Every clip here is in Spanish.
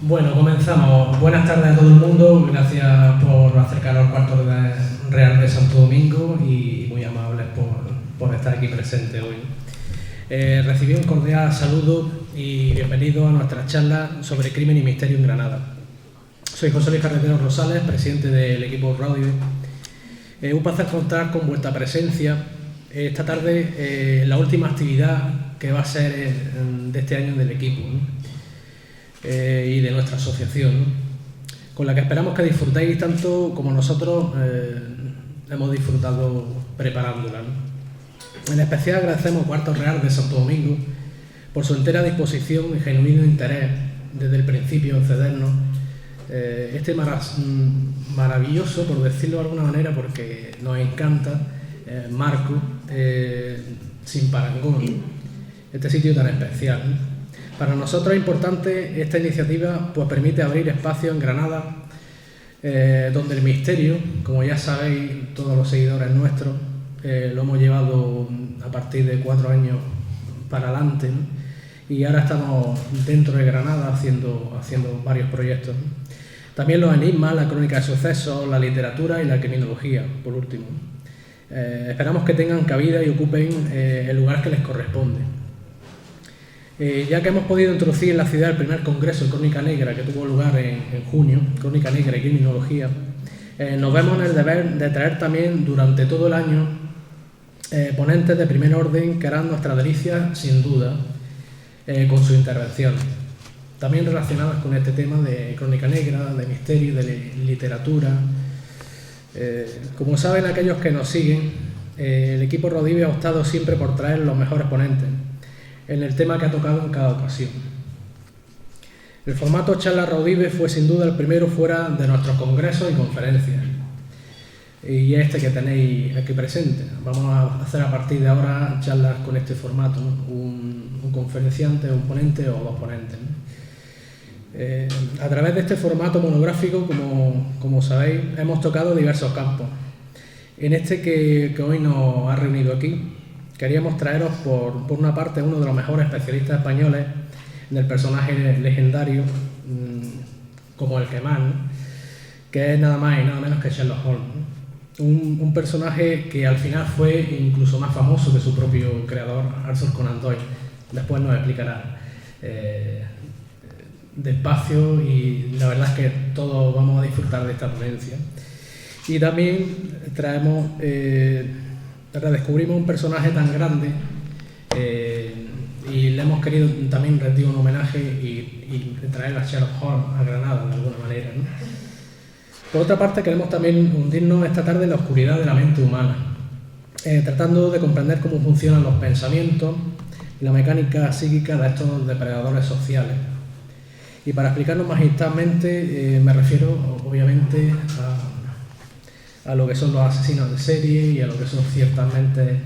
Bueno, comenzamos. Buenas tardes a todo el mundo. Gracias por acercaros al Cuarto Real de Santo Domingo y muy amables por estar aquí presentes hoy. Recibid un cordial saludo y bienvenido a nuestra charla sobre crimen y misterio en Granada. Soy José Luis Carretero Rosales, presidente del equipo Radio. Un placer contar con vuestra presencia esta tarde, la última actividad que va a ser de este año del equipo, ¿no? Y de nuestra asociación, ¿no? Con la que esperamos que disfrutéis tanto como nosotros hemos disfrutado preparándola, ¿no? En especial agradecemos a Cuarto Real de Santo Domingo por su entera disposición y genuino interés desde el principio en cedernos este maravilloso, por decirlo de alguna manera, porque nos encanta, marco sin parangón, este sitio tan especial, ¿no? Para nosotros es importante esta iniciativa, pues permite abrir espacio en Granada, donde el misterio, como ya sabéis todos los seguidores nuestros, lo hemos llevado a partir de 4 años para adelante, ¿no? Y ahora estamos dentro de Granada haciendo varios proyectos, ¿no? También los enigmas, la crónica de sucesos, la literatura y la criminología, por último. Esperamos que tengan cabida y ocupen el lugar que les corresponde. Ya que hemos podido introducir en la ciudad el primer congreso de Crónica Negra que tuvo lugar en junio, Crónica Negra y Criminología, nos vemos en el deber de traer también durante todo el año ponentes de primer orden que harán nuestra delicia, sin duda, con su intervención. También relacionadas con este tema de Crónica Negra, de misterio, de literatura. Como saben aquellos que nos siguen, el equipo Rodive ha optado siempre por traer los mejores ponentes en el tema que ha tocado en cada ocasión. El formato Charla Rodive fue sin duda el primero fuera de nuestros congresos y conferencias, y este que tenéis aquí presente. Vamos a hacer a partir de ahora charlas con este formato, ¿no? Un conferenciante, un ponente o 2 ponentes, ¿no? A través de este formato monográfico, como sabéis, hemos tocado diversos campos. En este que hoy nos ha reunido aquí, queríamos traeros por una parte uno de los mejores especialistas españoles del personaje legendario como el que más, ¿no? Que es nada más y nada menos que Sherlock Holmes, ¿no? Un personaje que al final fue incluso más famoso que su propio creador, Arthur Conan Doyle. Después nos explicará despacio, y la verdad es que todos vamos a disfrutar de esta ponencia. Y también traemos... redescubrimos un personaje tan grande y le hemos querido también rendir un homenaje y traer a Sherlock Holmes a Granada de alguna manera, ¿no? Por otra parte, queremos también hundirnos esta tarde en la oscuridad de la mente humana, tratando de comprender cómo funcionan los pensamientos y la mecánica psíquica de estos depredadores sociales. Y para explicarnos magistralmente me refiero obviamente a lo que son los asesinos de serie y a lo que son ciertamente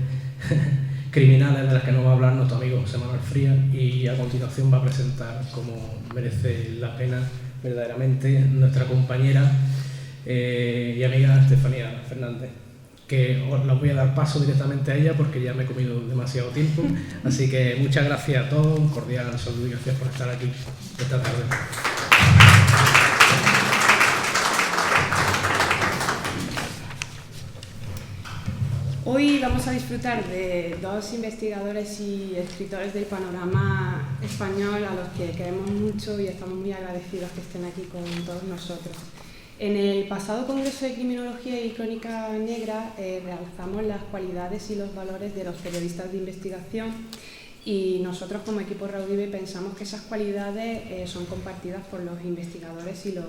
criminales, de las que nos va a hablar nuestro amigo José Manuel Frías, y a continuación va a presentar, como merece la pena verdaderamente, nuestra compañera y amiga Estefanía Fernández, que os la voy a dar paso directamente a ella porque ya me he comido demasiado tiempo. Así que muchas gracias a todos, un cordial saludo y gracias por estar aquí esta tarde. Hoy vamos a disfrutar de 2 investigadores y escritores del panorama español a los que queremos mucho y estamos muy agradecidos que estén aquí con todos nosotros. En el pasado Congreso de Criminología y Crónica Negra realzamos las cualidades y los valores de los periodistas de investigación, y nosotros como equipo Raudive pensamos que esas cualidades son compartidas por los investigadores y los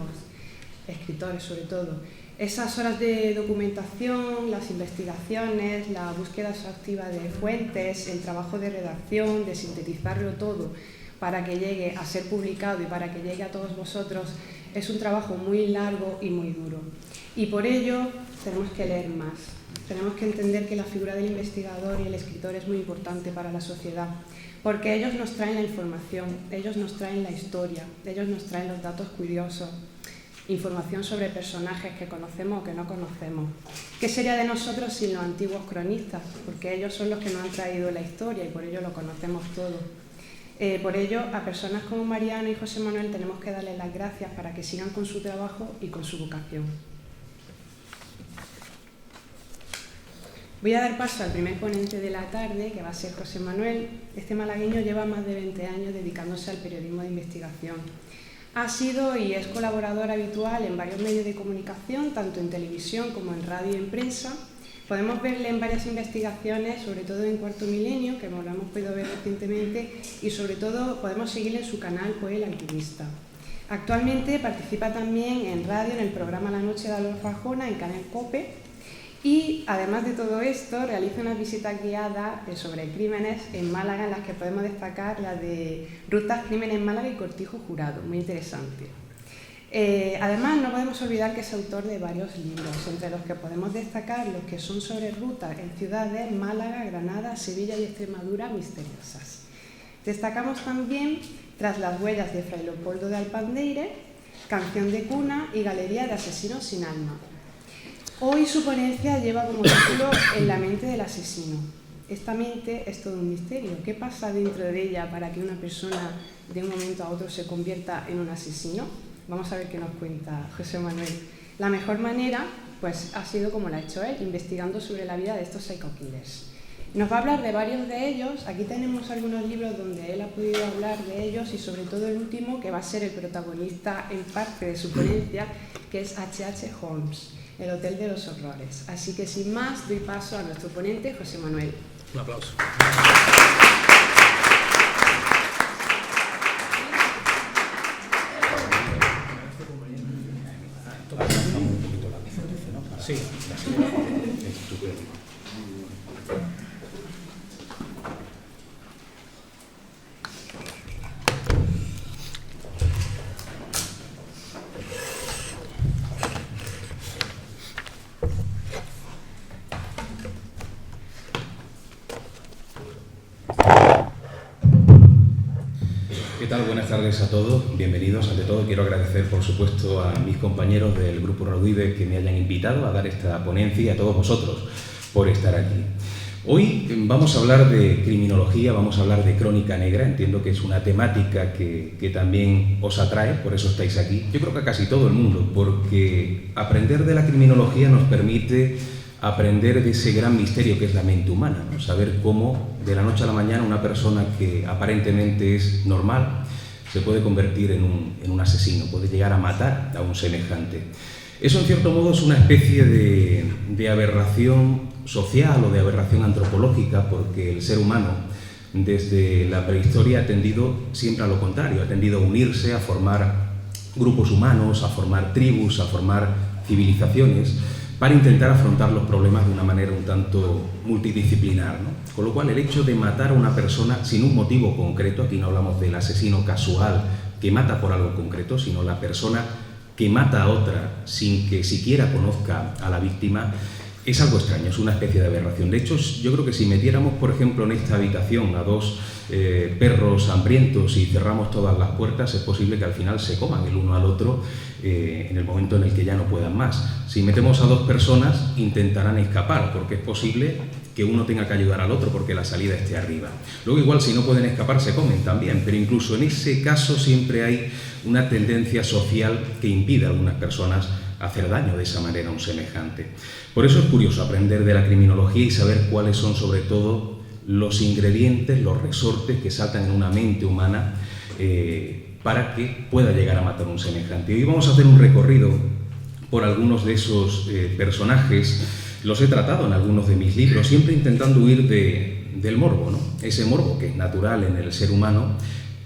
escritores sobre todo. Esas horas de documentación, las investigaciones, la búsqueda exhaustiva de fuentes, el trabajo de redacción, de sintetizarlo todo para que llegue a ser publicado y para que llegue a todos vosotros, es un trabajo muy largo y muy duro. Y por ello tenemos que leer más. Tenemos que entender que la figura del investigador y el escritor es muy importante para la sociedad, porque ellos nos traen la información, ellos nos traen la historia, ellos nos traen los datos curiosos, información sobre personajes que conocemos o que no conocemos. ¿Qué sería de nosotros sin los antiguos cronistas? Porque ellos son los que nos han traído la historia y por ello lo conocemos todo. Por ello, a personas como Mariano y José Manuel tenemos que darles las gracias para que sigan con su trabajo y con su vocación. Voy a dar paso al primer ponente de la tarde, que va a ser José Manuel. Este malagueño lleva más de 20 años dedicándose al periodismo de investigación. Ha sido y es colaborador habitual en varios medios de comunicación, tanto en televisión como en radio y en prensa. Podemos verle en varias investigaciones, sobre todo en Cuarto Milenio, que lo hemos podido ver recientemente, y sobre todo podemos seguirle en su canal Pues el Alquimista. Actualmente participa también en radio en el programa La Noche de Adolfo Arjona en Canal COPE, y además de todo esto realiza unas visitas guiadas sobre crímenes en Málaga, en las que podemos destacar la de Rutas, Crímenes en Málaga y Cortijo Jurado, muy interesante. Además, no podemos olvidar que es autor de varios libros, entre los que podemos destacar los que son sobre rutas en ciudades Málaga, Granada, Sevilla y Extremadura misteriosas. Destacamos también Tras las huellas de Fray Leopoldo de Alpandeire, Canción de cuna y Galería de asesinos sin alma. Hoy su ponencia lleva como título En la mente del asesino. Esta mente es todo un misterio. ¿Qué pasa dentro de ella para que una persona de un momento a otro se convierta en un asesino? Vamos a ver qué nos cuenta José Manuel. La mejor manera pues, ha sido como la ha hecho él, investigando sobre la vida de estos psycho killers. Nos va a hablar de varios de ellos. Aquí tenemos algunos libros donde él ha podido hablar de ellos y sobre todo el último, que va a ser el protagonista en parte de su ponencia, que es H.H. Holmes, El Hotel de los Horrores. Así que sin más, doy paso a nuestro ponente, José Manuel. Un aplauso. Sí. ¿Qué tal? Buenas tardes a todos, bienvenidos. Ante todo quiero agradecer por supuesto a mis compañeros del Grupo Raudide que me hayan invitado a dar esta ponencia y a todos vosotros por estar aquí. Hoy vamos a hablar de criminología, vamos a hablar de crónica negra. Entiendo que es una temática que también os atrae, por eso estáis aquí. Yo creo que a casi todo el mundo, porque aprender de la criminología nos permite aprender de ese gran misterio que es la mente humana, ¿no? Saber cómo de la noche a la mañana una persona que aparentemente es normal se puede convertir en un asesino, puede llegar a matar a un semejante. Eso en cierto modo es una especie de aberración social o de aberración antropológica, porque el ser humano desde la prehistoria ha tendido siempre a lo contrario, ha tendido a unirse, a formar grupos humanos, a formar tribus, a formar civilizaciones, para intentar afrontar los problemas de una manera un tanto multidisciplinar, ¿no? Con lo cual el hecho de matar a una persona sin un motivo concreto, aquí no hablamos del asesino casual que mata por algo concreto, sino la persona que mata a otra sin que siquiera conozca a la víctima, es algo extraño, es una especie de aberración. De hecho, yo creo que si metiéramos, por ejemplo, en esta habitación a dos perros hambrientos y cerramos todas las puertas, es posible que al final se coman el uno al otro en el momento en el que ya no puedan más. Si metemos a dos personas, intentarán escapar, porque es posible que uno tenga que ayudar al otro porque la salida esté arriba. Luego igual si no pueden escapar se comen también, pero incluso en ese caso siempre hay una tendencia social que impide a algunas personas hacer daño de esa manera a un semejante. Por eso es curioso aprender de la criminología y saber cuáles son sobre todo los ingredientes, los resortes que saltan en una mente humana para que pueda llegar a matar a un semejante. Hoy vamos a hacer un recorrido por algunos de esos personajes. Los he tratado en algunos de mis libros, siempre intentando huir del morbo, ¿no? Ese morbo que es natural en el ser humano,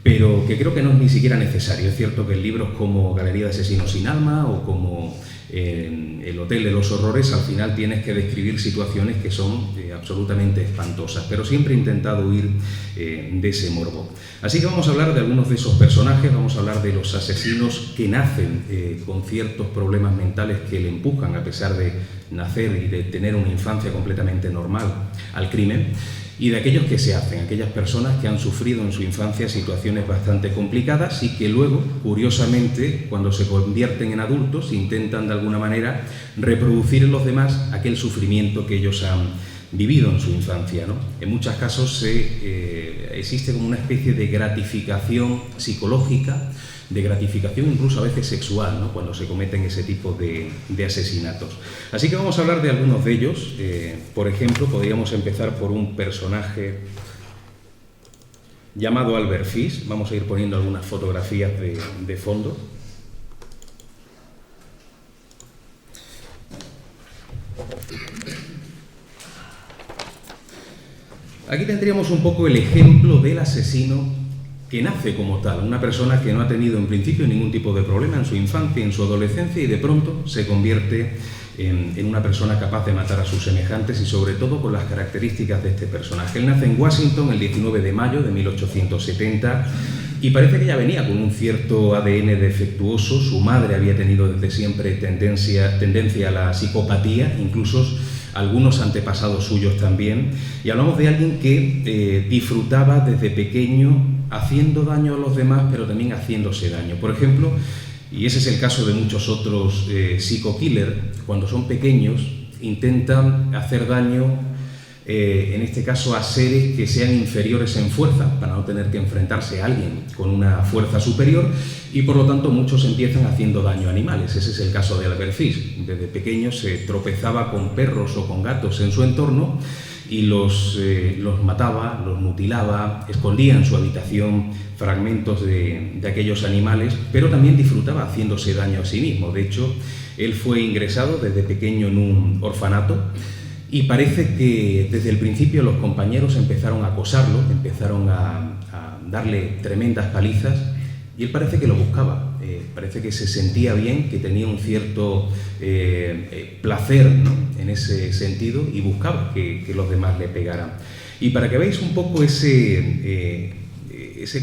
pero que creo que no es ni siquiera necesario. Es cierto que en libros como Galería de asesinos sin alma o como El Hotel de los Horrores, al final tienes que describir situaciones que son absolutamente espantosas, pero siempre he intentado huir de ese morbo. Así que vamos a hablar de algunos de esos personajes, vamos a hablar de los asesinos que nacen con ciertos problemas mentales que le empujan, a pesar de nacer y de tener una infancia completamente normal, al crimen, y de aquellos que se hacen, aquellas personas que han sufrido en su infancia situaciones bastante complicadas y que luego, curiosamente, cuando se convierten en adultos, intentan de alguna manera reproducir en los demás aquel sufrimiento que ellos han vivido en su infancia, ¿no? En muchos casos existe como una especie de gratificación psicológica, de gratificación incluso a veces sexual, ¿no?, cuando se cometen ese tipo de asesinatos. Así que vamos a hablar de algunos de ellos. Por ejemplo, podríamos empezar por un personaje llamado Albert Fish. Vamos a ir poniendo algunas fotografías de fondo. Aquí tendríamos un poco el ejemplo del asesino que nace como tal, una persona que no ha tenido en principio ningún tipo de problema en su infancia, en su adolescencia, y de pronto se convierte en una persona capaz de matar a sus semejantes, y sobre todo con las características de este personaje. Él nace en Washington el 19 de mayo de 1870 y parece que ya venía con un cierto ADN defectuoso. Su madre había tenido desde siempre tendencia a la psicopatía, incluso algunos antepasados suyos también, y hablamos de alguien que disfrutaba desde pequeño haciendo daño a los demás, pero también haciéndose daño. Por ejemplo, y ese es el caso de muchos otros psico-killers, cuando son pequeños intentan hacer daño, en este caso a seres que sean inferiores en fuerza, para no tener que enfrentarse a alguien con una fuerza superior, y por lo tanto muchos empiezan haciendo daño a animales. Ese es el caso de Albert Fish. Desde pequeño se tropezaba con perros o con gatos en su entorno y los mataba, los mutilaba, escondía en su habitación fragmentos de aquellos animales, pero también disfrutaba haciéndose daño a sí mismo. De hecho, él fue ingresado desde pequeño en un orfanato, y parece que desde el principio los compañeros empezaron a acosarlo, empezaron a darle tremendas palizas, y él parece que lo buscaba, parece que se sentía bien, que tenía un cierto placer, ¿no?, en ese sentido, y buscaba que los demás le pegaran. Y para que veáis un poco ese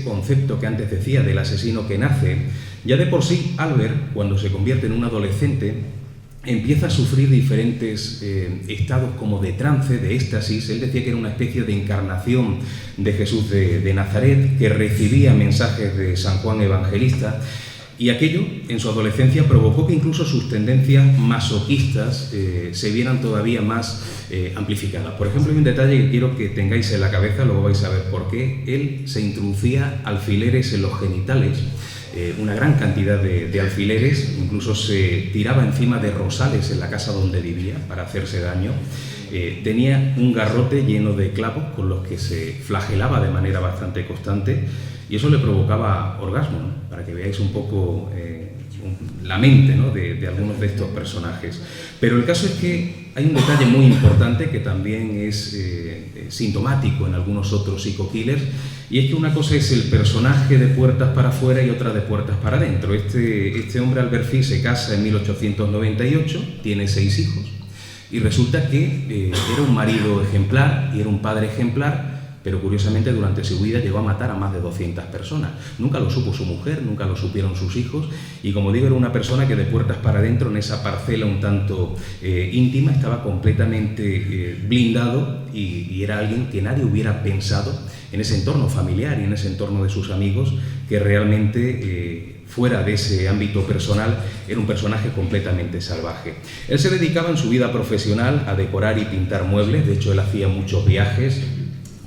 concepto que antes decía del asesino que nace, ya de por sí Albert, cuando se convierte en un adolescente, empieza a sufrir diferentes estados como de trance, de éxtasis. Él decía que era una especie de encarnación de Jesús de Nazaret, que recibía mensajes de San Juan Evangelista, y aquello en su adolescencia provocó que incluso sus tendencias masoquistas se vieran todavía más amplificadas. Por ejemplo, hay un detalle que quiero que tengáis en la cabeza, luego vais a ver por qué. Él se introducía alfileres en los genitales, una gran cantidad de alfileres, incluso se tiraba encima de rosales en la casa donde vivía para hacerse daño. Tenía un garrote lleno de clavos con los que se flagelaba de manera bastante constante, y eso le provocaba orgasmo, ¿no?, para que veáis un poco la mente, ¿no?, de algunos de estos personajes. Pero el caso es que hay un detalle muy importante que también es sintomático en algunos otros psico-killers, y es que una cosa es el personaje de puertas para afuera y otra de puertas para adentro. Este hombre, Albert Fish, se casa en 1898, tiene 6 hijos, y resulta que era un marido ejemplar y era un padre ejemplar, pero curiosamente durante su vida llegó a matar a más de 200 personas. Nunca lo supo su mujer, nunca lo supieron sus hijos, y como digo, era una persona que de puertas para adentro, en esa parcela un tanto íntima, estaba completamente blindado, y era alguien que nadie hubiera pensado en ese entorno familiar y en ese entorno de sus amigos, que realmente fuera de ese ámbito personal era un personaje completamente salvaje. Él se dedicaba en su vida profesional a decorar y pintar muebles. De hecho, él hacía muchos viajes.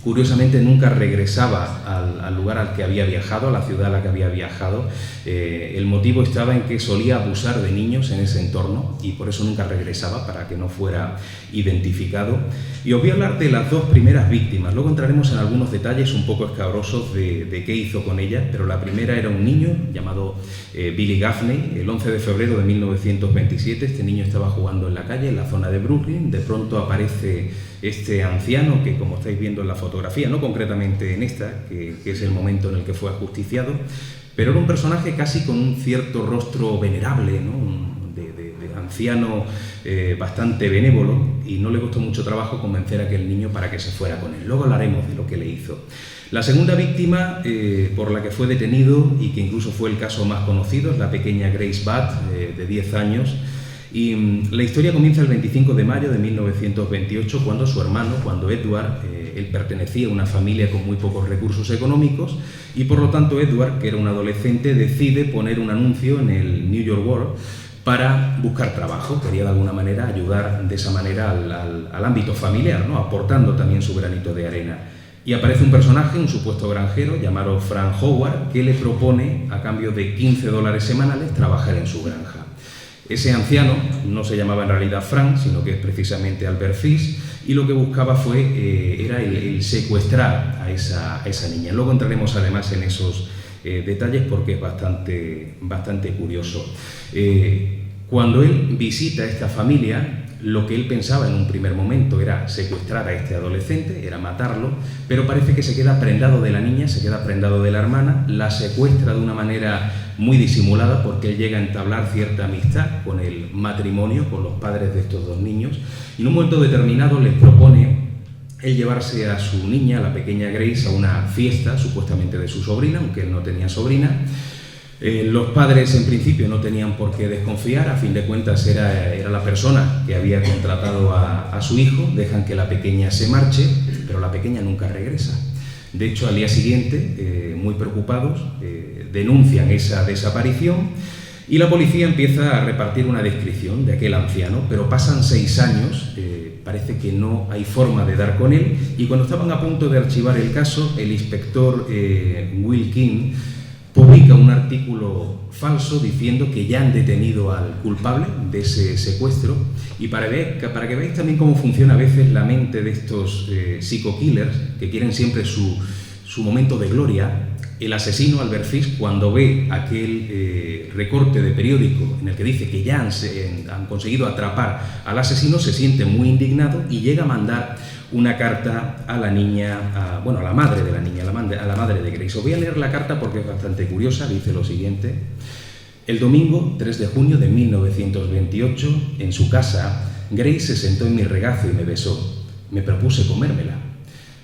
Curiosamente nunca regresaba al lugar al que había viajado, a la ciudad a la que había viajado. El motivo estaba en que solía abusar de niños en ese entorno, y por eso nunca regresaba, para que no fuera identificado. Y os voy a hablar de las 2 primeras víctimas. Luego entraremos en algunos detalles un poco escabrosos de qué hizo con ella, pero la primera era un niño llamado Billy Gaffney. El 11 de febrero de 1927 este niño estaba jugando en la calle, en la zona de Brooklyn. De pronto aparece este anciano, que como estáis viendo en la fotografía, no concretamente en esta, que es el momento en el que fue ajusticiado, pero era un personaje casi con un cierto rostro venerable, ¿no?, de anciano bastante benévolo, y no le costó mucho trabajo convencer a aquel niño para que se fuera con él. Luego hablaremos de lo que le hizo. La segunda víctima por la que fue detenido, y que incluso fue el caso más conocido, es la pequeña Grace Budd, de 10 años, y la historia comienza el 25 de mayo de 1928, cuando su hermano, Edward, él pertenecía a una familia con muy pocos recursos económicos, y por lo tanto Edward, que era un adolescente, decide poner un anuncio en el New York World para buscar trabajo. Quería de alguna manera ayudar de esa manera al ámbito familiar, ¿no? Aportando también su granito de arena. Y aparece un personaje, un supuesto granjero llamado Frank Howard, que le propone, a cambio de $15 semanales, trabajar en su granja. Ese anciano no se llamaba en realidad Frank, sino que es precisamente Albert Fish, y lo que buscaba era el secuestrar a esa niña. Luego entraremos además en esos detalles porque es bastante curioso. Cuando él visita a esta familia, lo que él pensaba en un primer momento era secuestrar a este adolescente, era matarlo, pero parece que se queda prendado de la niña, se queda prendado de la hermana, la secuestra de una manera muy disimulada porque él llega a entablar cierta amistad con el matrimonio, con los padres de estos dos niños, y en un momento determinado les propone el llevarse a su niña, la pequeña Grace, a una fiesta supuestamente de su sobrina, aunque él no tenía sobrina. Los padres en principio no tenían por qué desconfiar, a fin de cuentas era la persona que había contratado a su hijo, dejan que la pequeña se marche, pero la pequeña nunca regresa. De hecho, al día siguiente, muy preocupados, denuncian esa desaparición y la policía empieza a repartir una descripción de aquel anciano, pero pasan 6 años, parece que no hay forma de dar con él, y cuando estaban a punto de archivar el caso, el inspector Will King publica un artículo falso diciendo que ya han detenido al culpable de ese secuestro, y para que veáis también cómo funciona a veces la mente de estos psico-killers que quieren siempre su momento de gloria. El asesino Albert Fish, cuando ve aquel recorte de periódico en el que dice que ya han conseguido atrapar al asesino, se siente muy indignado y llega a mandar una carta a la niña, a la madre de la niña, a la madre de Grace. Os voy a leer la carta porque es bastante curiosa. Dice lo siguiente: el domingo 3 de junio de 1928, en su casa, Grace se sentó en mi regazo y me besó. Me propuse comérmela.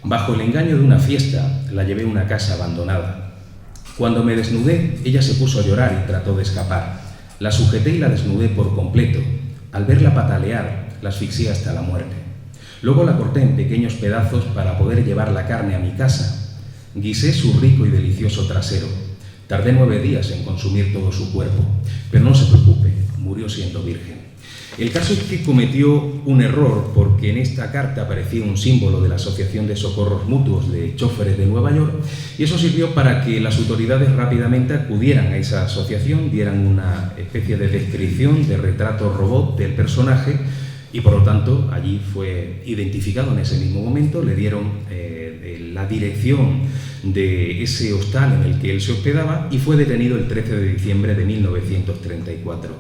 Bajo el engaño de una fiesta, la llevé a una casa abandonada. Cuando me desnudé, ella se puso a llorar y trató de escapar. La sujeté y la desnudé por completo. Al verla patalear, la asfixié hasta la muerte. Luego la corté en pequeños pedazos para poder llevar la carne a mi casa. Guisé su rico y delicioso trasero. Tardé 9 días en consumir todo su cuerpo, pero no se preocupe, murió siendo virgen. El caso es que cometió un error porque en esta carta aparecía un símbolo de la Asociación de Socorros Mutuos de Choferes de Nueva York, y eso sirvió para que las autoridades rápidamente acudieran a esa asociación, dieran una especie de descripción, de retrato robot del personaje, y por lo tanto allí fue identificado en ese mismo momento. Le dieron la dirección de ese hostal en el que él se hospedaba y fue detenido el 13 de diciembre de 1934.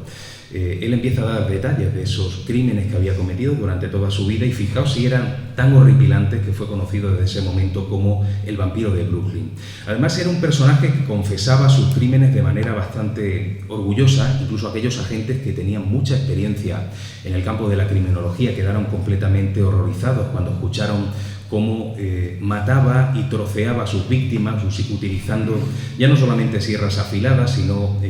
Él empieza a dar detalles de esos crímenes que había cometido durante toda su vida, y fijaos si eran tan horripilantes que fue conocido desde ese momento como el vampiro de Brooklyn. Además era un personaje que confesaba sus crímenes de manera bastante orgullosa. Incluso aquellos agentes que tenían mucha experiencia en el campo de la criminología quedaron completamente horrorizados cuando escucharon cómo mataba y troceaba a sus víctimas utilizando ya no solamente sierras afiladas, sino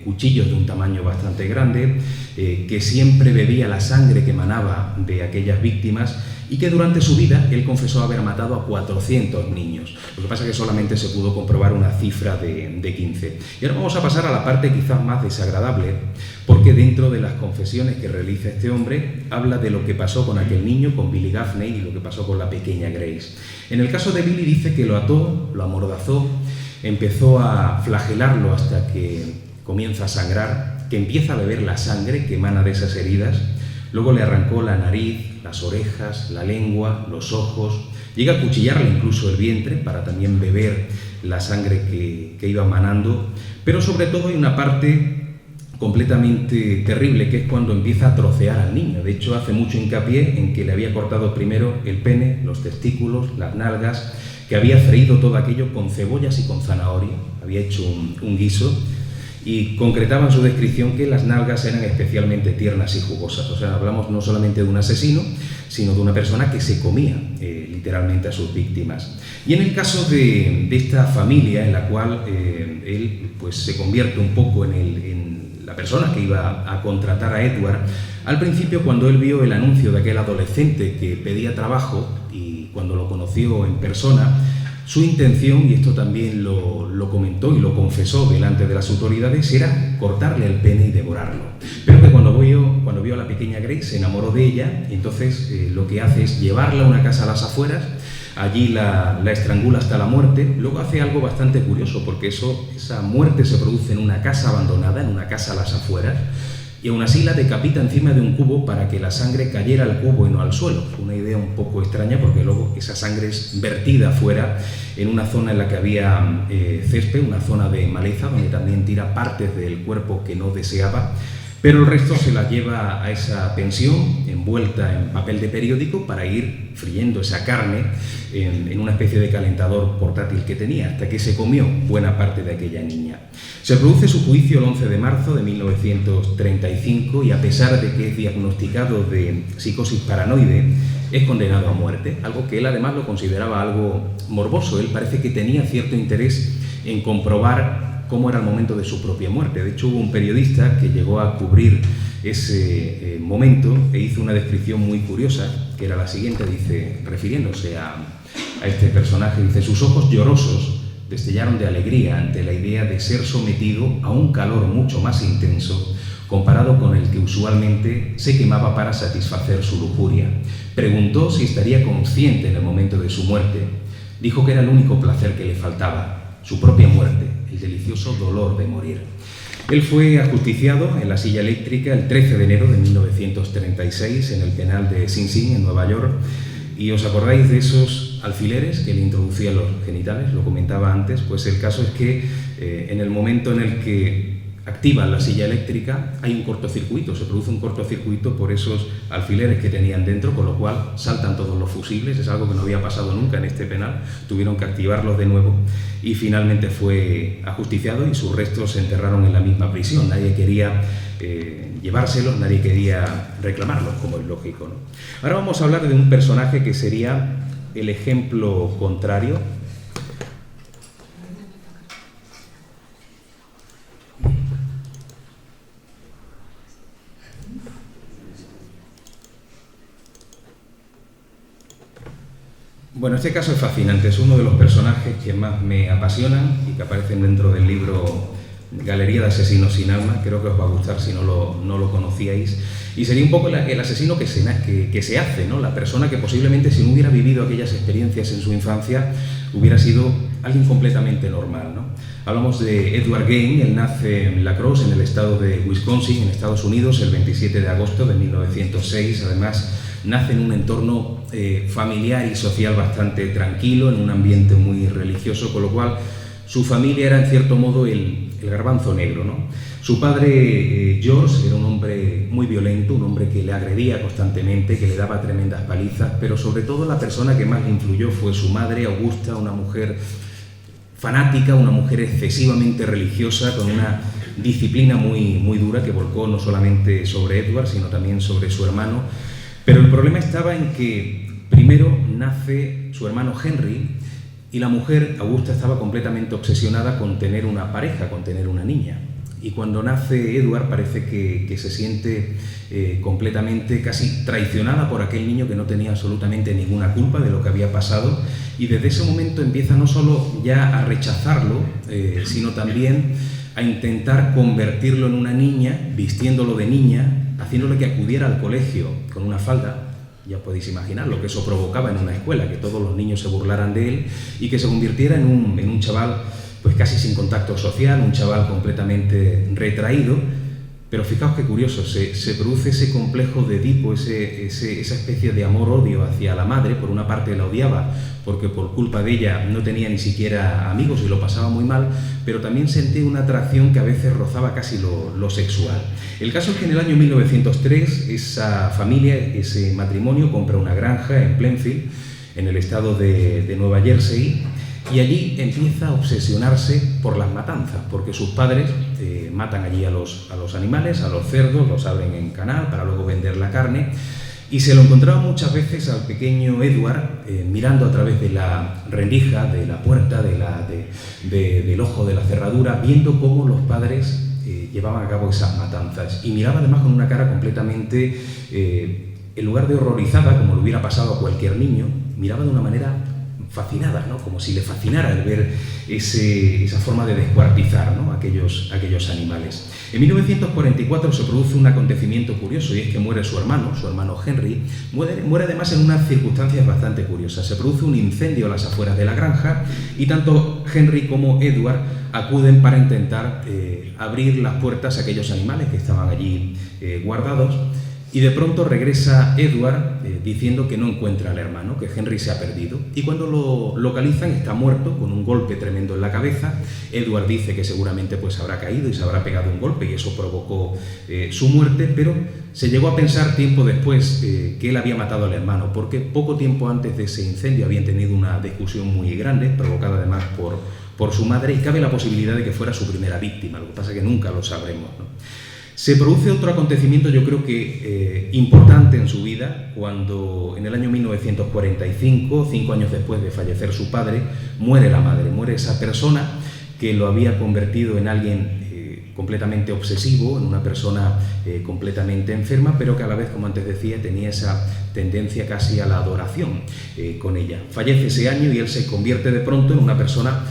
cuchillos de un tamaño bastante grande, que siempre bebía la sangre que emanaba de aquellas víctimas, y que durante su vida él confesó haber matado a 400 niños. Lo que pasa es que solamente se pudo comprobar una cifra de 15. Y ahora vamos a pasar a la parte quizás más desagradable, porque dentro de las confesiones que realiza este hombre habla de lo que pasó con aquel niño, con Billy Gaffney, y lo que pasó con la pequeña Grace. En el caso de Billy dice que lo ató, lo amordazó, empezó a flagelarlo hasta que comienza a sangrar, que empieza a beber la sangre que emana de esas heridas. Luego le arrancó la nariz, las orejas, la lengua, los ojos. Llega a cuchillarle incluso el vientre para también beber la sangre que iba emanando. Pero sobre todo hay una parte completamente terrible, que es cuando empieza a trocear al niño. De hecho, hace mucho hincapié en que le había cortado primero el pene, los testículos, las nalgas, que había freído todo aquello con cebollas y con zanahoria. Había hecho un guiso. Y concretaba en su descripción que las nalgas eran especialmente tiernas y jugosas. O sea, hablamos no solamente de un asesino, sino de una persona que se comía literalmente a sus víctimas. Y en el caso de esta familia, en la cual él pues, se convierte un poco en la persona que iba a contratar a Edward, al principio, cuando él vio el anuncio de aquel adolescente que pedía trabajo, y cuando lo conoció en persona, Su intención, y esto también lo comentó y lo confesó delante de las autoridades, era cortarle el pene y devorarlo. Pero que cuando vio a la pequeña Grace se enamoró de ella, y entonces lo que hace es llevarla a una casa a las afueras. Allí la estrangula hasta la muerte. Luego hace algo bastante curioso, porque esa muerte se produce en una casa abandonada, en una casa a las afueras, y aún así la decapita encima de un cubo para que la sangre cayera al cubo y no al suelo. Una idea un poco extraña, porque luego esa sangre es vertida fuera en una zona en la que había césped, una zona de maleza, donde también tira partes del cuerpo que no deseaba, pero el resto se la lleva a esa pensión envuelta en papel de periódico para ir friendo esa carne en una especie de calentador portátil que tenía, hasta que se comió buena parte de aquella niña. Se produce su juicio el 11 de marzo de 1935 y, a pesar de que es diagnosticado de psicosis paranoide, es condenado a muerte, algo que él además lo consideraba algo morboso. Él parece que tenía cierto interés en comprobar cómo era el momento de su propia muerte. De hecho, hubo un periodista que llegó a cubrir ese momento e hizo una descripción muy curiosa, que era la siguiente, dice, refiriéndose a este personaje, dice: sus ojos llorosos destellaron de alegría ante la idea de ser sometido a un calor mucho más intenso comparado con el que usualmente se quemaba para satisfacer su lujuria. Preguntó si estaría consciente en el momento de su muerte. Dijo que era el único placer que le faltaba, su propia muerte, el delicioso dolor de morir. Él fue ajusticiado en la silla eléctrica el 13 de enero de 1936 en el penal de Sing Sing, en Nueva York. ¿Y os acordáis de esos alfileres que le introducían los genitales? Lo comentaba antes. Pues el caso es que en el momento en el que activan la silla eléctrica hay un cortocircuito, se produce un cortocircuito por esos alfileres que tenían dentro, con lo cual saltan todos los fusibles. Es algo que no había pasado nunca en este penal, tuvieron que activarlos de nuevo y finalmente fue ajusticiado y sus restos se enterraron en la misma prisión. Nadie quería llevárselos, nadie quería reclamarlos, como es lógico, ¿no? Ahora vamos a hablar de un personaje que sería el ejemplo contrario. Bueno, este caso es fascinante, es uno de los personajes que más me apasionan y que aparecen dentro del libro Galería de asesinos sin alma. Creo que os va a gustar si no lo conocíais. Y sería un poco el asesino que se hace, ¿no? La persona que posiblemente, si no hubiera vivido aquellas experiencias en su infancia, hubiera sido alguien completamente normal, ¿no? Hablamos de Edward Gein. Él nace en La Crosse, en el estado de Wisconsin, en Estados Unidos, el 27 de agosto de 1906. Además, nace en un entorno familiar y social bastante tranquilo, en un ambiente muy religioso, con lo cual su familia era en cierto modo el garbanzo negro, ¿no? Su padre, George, era un hombre muy violento, un hombre que le agredía constantemente, que le daba tremendas palizas, pero sobre todo la persona que más le influyó fue su madre, Augusta, una mujer fanática, una mujer excesivamente religiosa, con una disciplina muy dura que volcó no solamente sobre Edward, sino también sobre su hermano. Pero el problema estaba en que primero nace su hermano Henry y la mujer, Augusta, estaba completamente obsesionada con tener una pareja, con tener una niña. Y cuando nace Edward parece que se siente completamente casi traicionada por aquel niño que no tenía absolutamente ninguna culpa de lo que había pasado, y desde ese momento empieza no solo ya a rechazarlo, sino también a intentar convertirlo en una niña, vistiéndolo de niña, haciéndole que acudiera al colegio con una falda. Ya podéis imaginar lo que eso provocaba en una escuela, que todos los niños se burlaran de él y que se convirtiera en un chaval pues casi sin contacto social, un chaval completamente retraído. Pero fijaos qué curioso, se produce ese complejo de Edipo, esa especie de amor-odio hacia la madre. Por una parte la odiaba porque por culpa de ella no tenía ni siquiera amigos y lo pasaba muy mal, pero también sentía una atracción que a veces rozaba casi lo sexual. El caso es que en el año 1903 esa familia, ese matrimonio, compra una granja en Plainfield, en el estado de Nueva Jersey, y allí empieza a obsesionarse por las matanzas, porque sus padres matan allí a los animales, a los cerdos, los abren en canal para luego vender la carne, y se lo encontraba muchas veces al pequeño Edward mirando a través de la rendija, de la puerta, del ojo de la cerradura, viendo cómo los padres llevaban a cabo esas matanzas, y miraba además con una cara completamente, en lugar de horrorizada, como le hubiera pasado a cualquier niño, miraba de una manera fascinadas, ¿no? Como si le fascinara el ver esa forma de descuartizar, ¿no? aquellos animales. En 1944 se produce un acontecimiento curioso, y es que muere su hermano Henry. Muere además en unas circunstancias bastante curiosas. Se produce un incendio a las afueras de la granja y tanto Henry como Edward acuden para intentar abrir las puertas a aquellos animales que estaban allí guardados. Y de pronto regresa Edward diciendo que no encuentra al hermano, que Henry se ha perdido. Y cuando lo localizan está muerto, con un golpe tremendo en la cabeza. Edward dice que seguramente pues habrá caído y se habrá pegado un golpe y eso provocó su muerte, pero se llegó a pensar tiempo después que él había matado al hermano, porque poco tiempo antes de ese incendio habían tenido una discusión muy grande, provocada además por su madre, y cabe la posibilidad de que fuera su primera víctima. Lo que pasa es que nunca lo sabremos, ¿no? Se produce otro acontecimiento, yo creo que importante en su vida, cuando en el año 1945, 5 años después de fallecer su padre, muere la madre, muere esa persona que lo había convertido en alguien completamente obsesivo, en una persona completamente enferma, pero que a la vez, como antes decía, tenía esa tendencia casi a la adoración con ella. Fallece ese año y él se convierte de pronto en una persona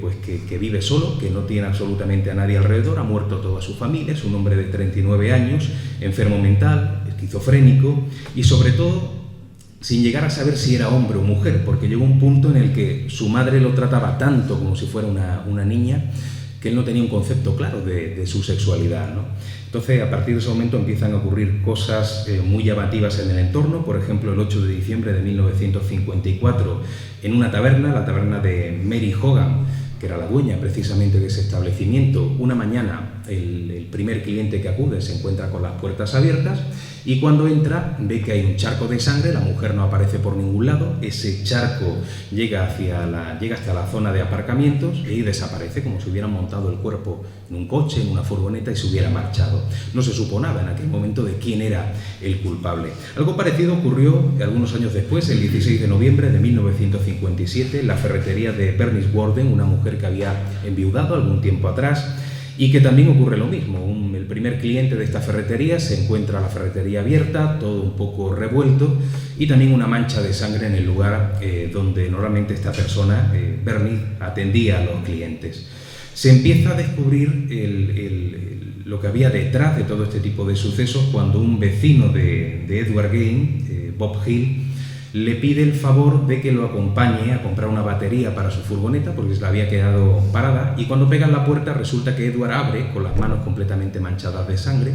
pues que vive solo, que no tiene absolutamente a nadie alrededor, ha muerto toda su familia, es un hombre de 39 años, enfermo mental, esquizofrénico y sobre todo sin llegar a saber si era hombre o mujer, porque llegó un punto en el que su madre lo trataba tanto como si fuera una niña, que él no tenía un concepto claro de su sexualidad, ¿no? Entonces, a partir de ese momento empiezan a ocurrir cosas muy llamativas en el entorno. Por ejemplo, el 8 de diciembre de 1954, en una taberna, la taberna de Mary Hogan, que era la dueña precisamente de ese establecimiento, una mañana el primer cliente que acude se encuentra con las puertas abiertas y cuando entra ve que hay un charco de sangre, la mujer no aparece por ningún lado, ese charco llega hasta la zona de aparcamientos y ahí desaparece, como si hubieran montado el cuerpo en un coche, en una furgoneta y se hubiera marchado. No se supo nada en aquel momento de quién era el culpable. Algo parecido ocurrió algunos años después, el 16 de noviembre de 1957, en la ferretería de Bernice Warden, una mujer que había enviudado algún tiempo atrás, y que también ocurre lo mismo. El primer cliente de esta ferretería se encuentra la ferretería abierta, todo un poco revuelto y también una mancha de sangre en el lugar donde normalmente esta persona, Bernice, atendía a los clientes. Se empieza a descubrir lo que había detrás de todo este tipo de sucesos cuando un vecino de Edward Gain, Bob Hill, le pide el favor de que lo acompañe a comprar una batería para su furgoneta porque se la había quedado parada y cuando pegan la puerta resulta que Edward abre con las manos completamente manchadas de sangre.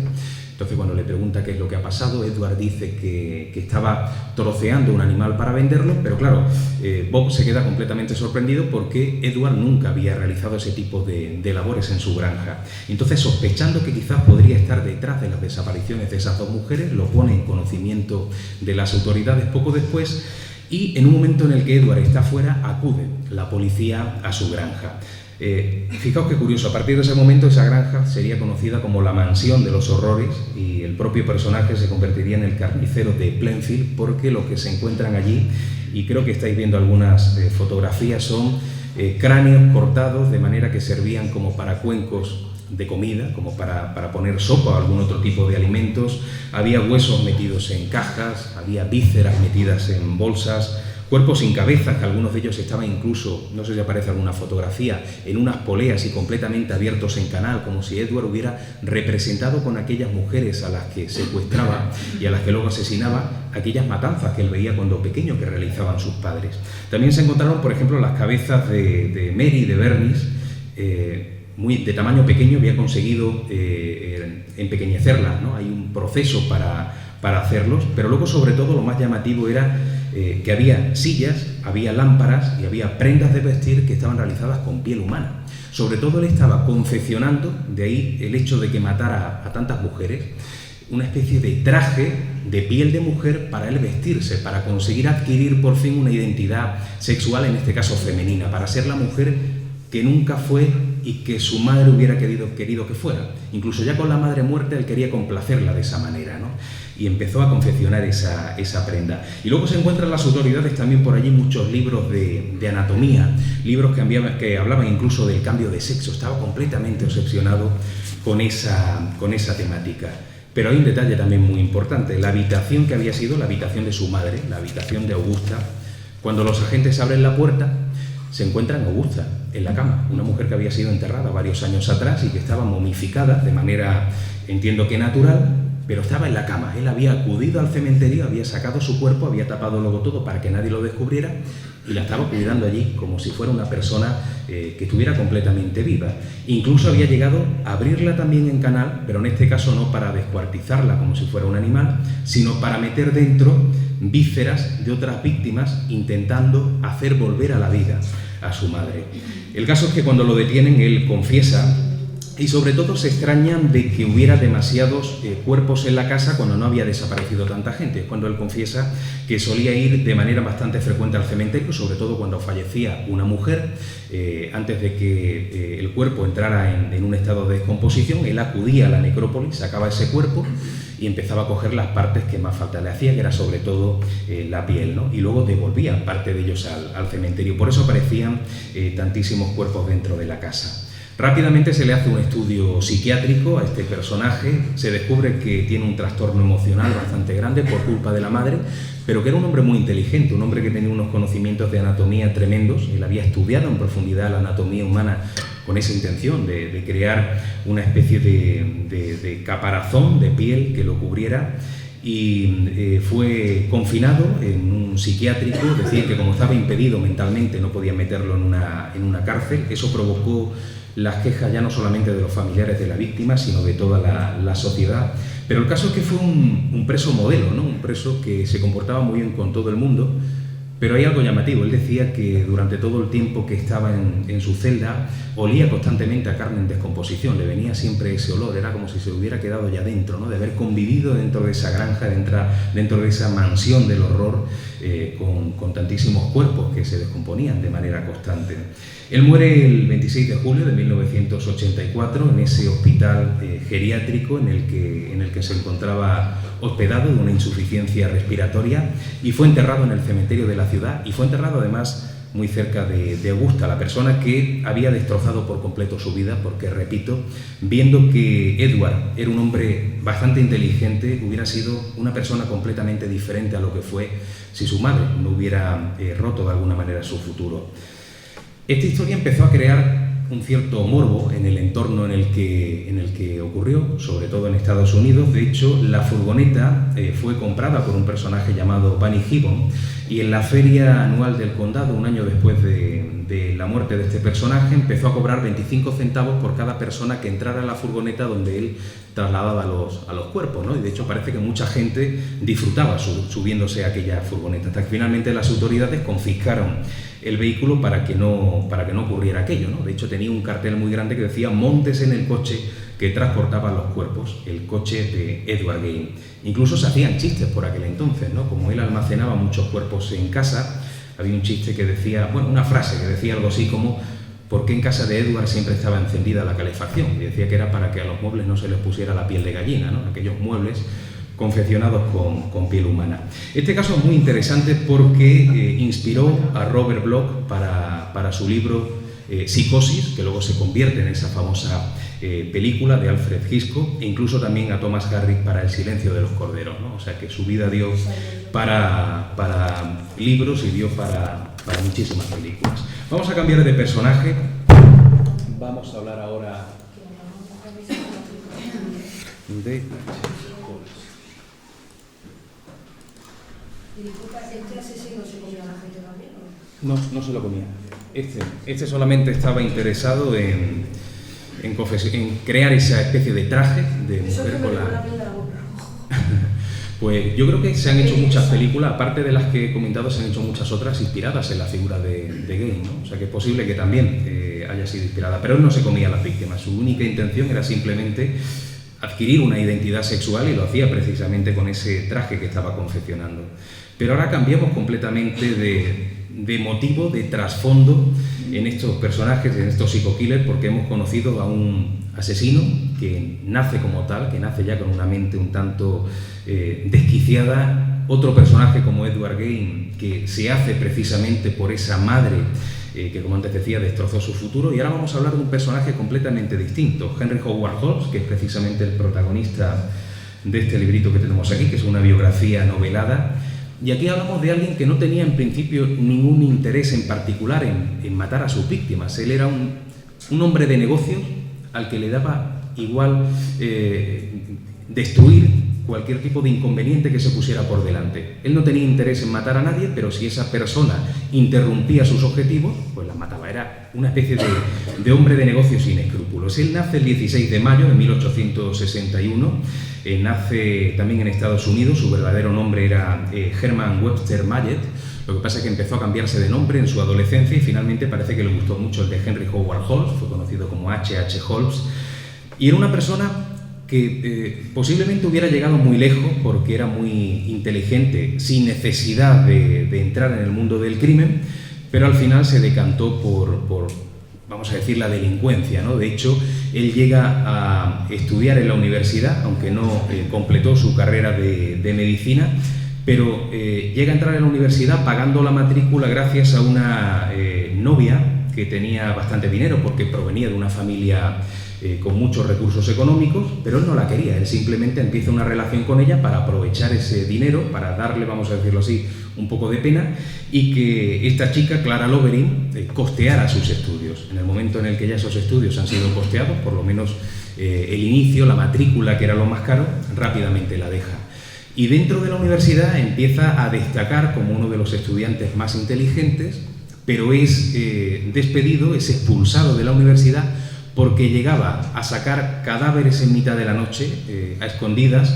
Entonces cuando le pregunta qué es lo que ha pasado, Edward dice que estaba troceando un animal para venderlo, pero claro, Bob se queda completamente sorprendido porque Edward nunca había realizado ese tipo de labores en su granja. Entonces, sospechando que quizás podría estar detrás de las desapariciones de esas dos mujeres, lo pone en conocimiento de las autoridades poco después y en un momento en el que Edward está fuera, acude la policía a su granja. Fijaos qué curioso, a partir de ese momento esa granja sería conocida como la mansión de los horrores y el propio personaje se convertiría en el carnicero de Plainfield porque lo que se encuentran allí, y creo que estáis viendo algunas fotografías, son cráneos cortados de manera que servían como para cuencos de comida, como para poner sopa o algún otro tipo de alimentos. Había huesos metidos en cajas, había vísceras metidas en bolsas, cuerpos sin cabezas, que algunos de ellos estaban incluso, no sé si aparece alguna fotografía, en unas poleas y completamente abiertos en canal, como si Edward hubiera representado con aquellas mujeres a las que secuestraba y a las que luego asesinaba, aquellas matanzas que él veía cuando pequeño que realizaban sus padres. También se encontraron, por ejemplo, las cabezas de Mary y de Bernice, de tamaño pequeño, había conseguido empequeñecerlas, ¿no? Hay un proceso para hacerlos, pero luego sobre todo lo más llamativo era que había sillas, había lámparas y había prendas de vestir que estaban realizadas con piel humana. Sobre todo él estaba confeccionando, de ahí el hecho de que matara a tantas mujeres, una especie de traje de piel de mujer para él vestirse, para conseguir adquirir por fin una identidad sexual, en este caso femenina, para ser la mujer que nunca fue y que su madre hubiera querido que fuera. Incluso ya con la madre muerta él quería complacerla de esa manera, ¿no? Y empezó a confeccionar esa prenda. Y luego se encuentran las autoridades también por allí muchos libros de anatomía, libros que hablaban incluso del cambio de sexo. Estaba completamente obsesionado con esa temática. Pero hay un detalle también muy importante. La habitación que había sido la habitación de su madre, la habitación de Augusta, Cuando los agentes abren la puerta, se encuentran a Augusta en la cama, una mujer que había sido enterrada varios años atrás y que estaba momificada de manera, entiendo que natural, pero estaba en la cama. Él había acudido al cementerio, había sacado su cuerpo, había tapado luego todo para que nadie lo descubriera y la estaba cuidando allí como si fuera una persona que estuviera completamente viva. Incluso había llegado a abrirla también en canal, pero en este caso no para descuartizarla como si fuera un animal, sino para meter dentro vísceras de otras víctimas, intentando hacer volver a la vida a su madre. El caso es que cuando lo detienen, él confiesa. Y sobre todo se extrañan de que hubiera demasiados cuerpos en la casa cuando no había desaparecido tanta gente. Cuando él confiesa que solía ir de manera bastante frecuente al cementerio, sobre todo cuando fallecía una mujer, antes de que el cuerpo entrara en un estado de descomposición, él acudía a la necrópolis, sacaba ese cuerpo y empezaba a coger las partes que más falta le hacía, que era sobre todo la piel, ¿no? Y luego devolvía parte de ellos al cementerio. Por eso aparecían tantísimos cuerpos dentro de la casa. Rápidamente se le hace un estudio psiquiátrico a este personaje, se descubre que tiene un trastorno emocional bastante grande por culpa de la madre, pero que era un hombre muy inteligente, un hombre que tenía unos conocimientos de anatomía tremendos. Él había estudiado en profundidad la anatomía humana con esa intención de crear una especie de caparazón de piel que lo cubriera, y fue confinado en un psiquiátrico. Decía que como estaba impedido mentalmente no podía meterlo en una cárcel. Eso provocó las quejas ya no solamente de los familiares de la víctima, sino de toda la sociedad. Pero el caso es que fue un preso modelo, ¿no? Un preso que se comportaba muy bien con todo el mundo, pero hay algo llamativo. Él decía que durante todo el tiempo que estaba en su celda olía constantemente a carne en descomposición, le venía siempre ese olor, era como si se hubiera quedado ya dentro, ¿no? De haber convivido dentro de esa granja, dentro de esa mansión del horror, con tantísimos cuerpos que se descomponían de manera constante. Él muere el 26 de julio de 1984 en ese hospital geriátrico en el que se encontraba hospedado de una insuficiencia respiratoria, y fue enterrado en el cementerio de la ciudad, y fue enterrado además muy cerca de Augusta, la persona que había destrozado por completo su vida, porque, repito, viendo que Edward era un hombre bastante inteligente, hubiera sido una persona completamente diferente a lo que fue si su madre no hubiera roto de alguna manera su futuro. Esta historia empezó a crear un cierto morbo en el entorno en el que ocurrió, sobre todo en Estados Unidos. De hecho, la furgoneta fue comprada por un personaje llamado Bunny Gibbon, y en la feria anual del condado, un año después de la muerte de este personaje, empezó a cobrar 25 centavos por cada persona que entrara a la furgoneta donde él trasladaba a los cuerpos, ¿no? Y de hecho parece que mucha gente disfrutaba subiéndose a aquella furgoneta, hasta que finalmente las autoridades confiscaron el vehículo para que no ocurriera aquello, ¿no? De hecho tenía un cartel muy grande que decía: "Montes en el coche que transportaba los cuerpos", el coche de Edward Gain. Incluso se hacían chistes por aquel entonces, ¿no? Como él almacenaba muchos cuerpos en casa, había un chiste que decía, bueno, una frase que decía algo así como: ¿por qué en casa de Edward siempre estaba encendida la calefacción? Y decía que era para que a los muebles no se les pusiera la piel de gallina, ¿no? Aquellos muebles confeccionados con piel humana. Este caso es muy interesante porque inspiró a Robert Bloch para su libro Psicosis, que luego se convierte en esa famosa película de Alfred Hitchcock, e incluso también a Thomas Harris para El silencio de los corderos, ¿no? O sea que su vida dio para libros y dio para muchísimas películas. Vamos a cambiar de personaje. Vamos a hablar ahora de... Y disculpa, ¿este asesino se comía a la gente también? No se lo comía. Este solamente estaba interesado en crear esa especie de traje de mujer con la... Pues yo creo que se han hecho muchas películas, aparte de las que he comentado, se han hecho muchas otras inspiradas en la figura de Gain, ¿no? O sea que es posible que también haya sido inspirada, pero él no se comía a las víctimas. Su única intención era simplemente adquirir una identidad sexual, y lo hacía precisamente con ese traje que estaba confeccionando. Pero ahora cambiamos completamente de motivo, de trasfondo en estos personajes, en estos psico-killers, porque hemos conocido a un asesino que nace como tal, que nace ya con una mente un tanto desquiciada, otro personaje como Edward Gain, que se hace precisamente por esa madre que, como antes decía, destrozó su futuro. Y ahora vamos a hablar de un personaje completamente distinto, Henry Howard Holmes, que es precisamente el protagonista de este librito que tenemos aquí, que es una biografía novelada Y aquí hablamos de alguien que no tenía en principio ningún interés en particular en matar a sus víctimas. Él era un hombre de negocios al que le daba igual destruir cualquier tipo de inconveniente que se pusiera por delante. Él no tenía interés en matar a nadie, pero si esa persona interrumpía sus objetivos, pues la mataba. Era una especie de hombre de negocios sin escrúpulos. Él nace el 16 de mayo de 1861, nace también en Estados Unidos. Su verdadero nombre era Herman Webster Mallet. Lo que pasa es que empezó a cambiarse de nombre en su adolescencia y finalmente parece que le gustó mucho el de Henry Howard Holmes, fue conocido como H.H. Holmes, y era una persona que posiblemente hubiera llegado muy lejos porque era muy inteligente, sin necesidad de entrar en el mundo del crimen, pero al final se decantó por vamos a decir, la delincuencia, ¿no? De hecho, él llega a estudiar en la universidad, aunque no completó su carrera de medicina, pero llega a entrar en la universidad pagando la matrícula gracias a una novia que tenía bastante dinero porque provenía de una familia con muchos recursos económicos, pero él no la quería. Él simplemente empieza una relación con ella para aprovechar ese dinero, para darle, vamos a decirlo así, un poco de pena, y que esta chica, Clara Loverin, costeara sus estudios. En el momento en el que ya esos estudios han sido costeados, por lo menos el inicio, la matrícula, que era lo más caro, rápidamente la deja. Y dentro de la universidad empieza a destacar como uno de los estudiantes más inteligentes, pero es despedido, es expulsado de la universidad porque llegaba a sacar cadáveres en mitad de la noche, a escondidas,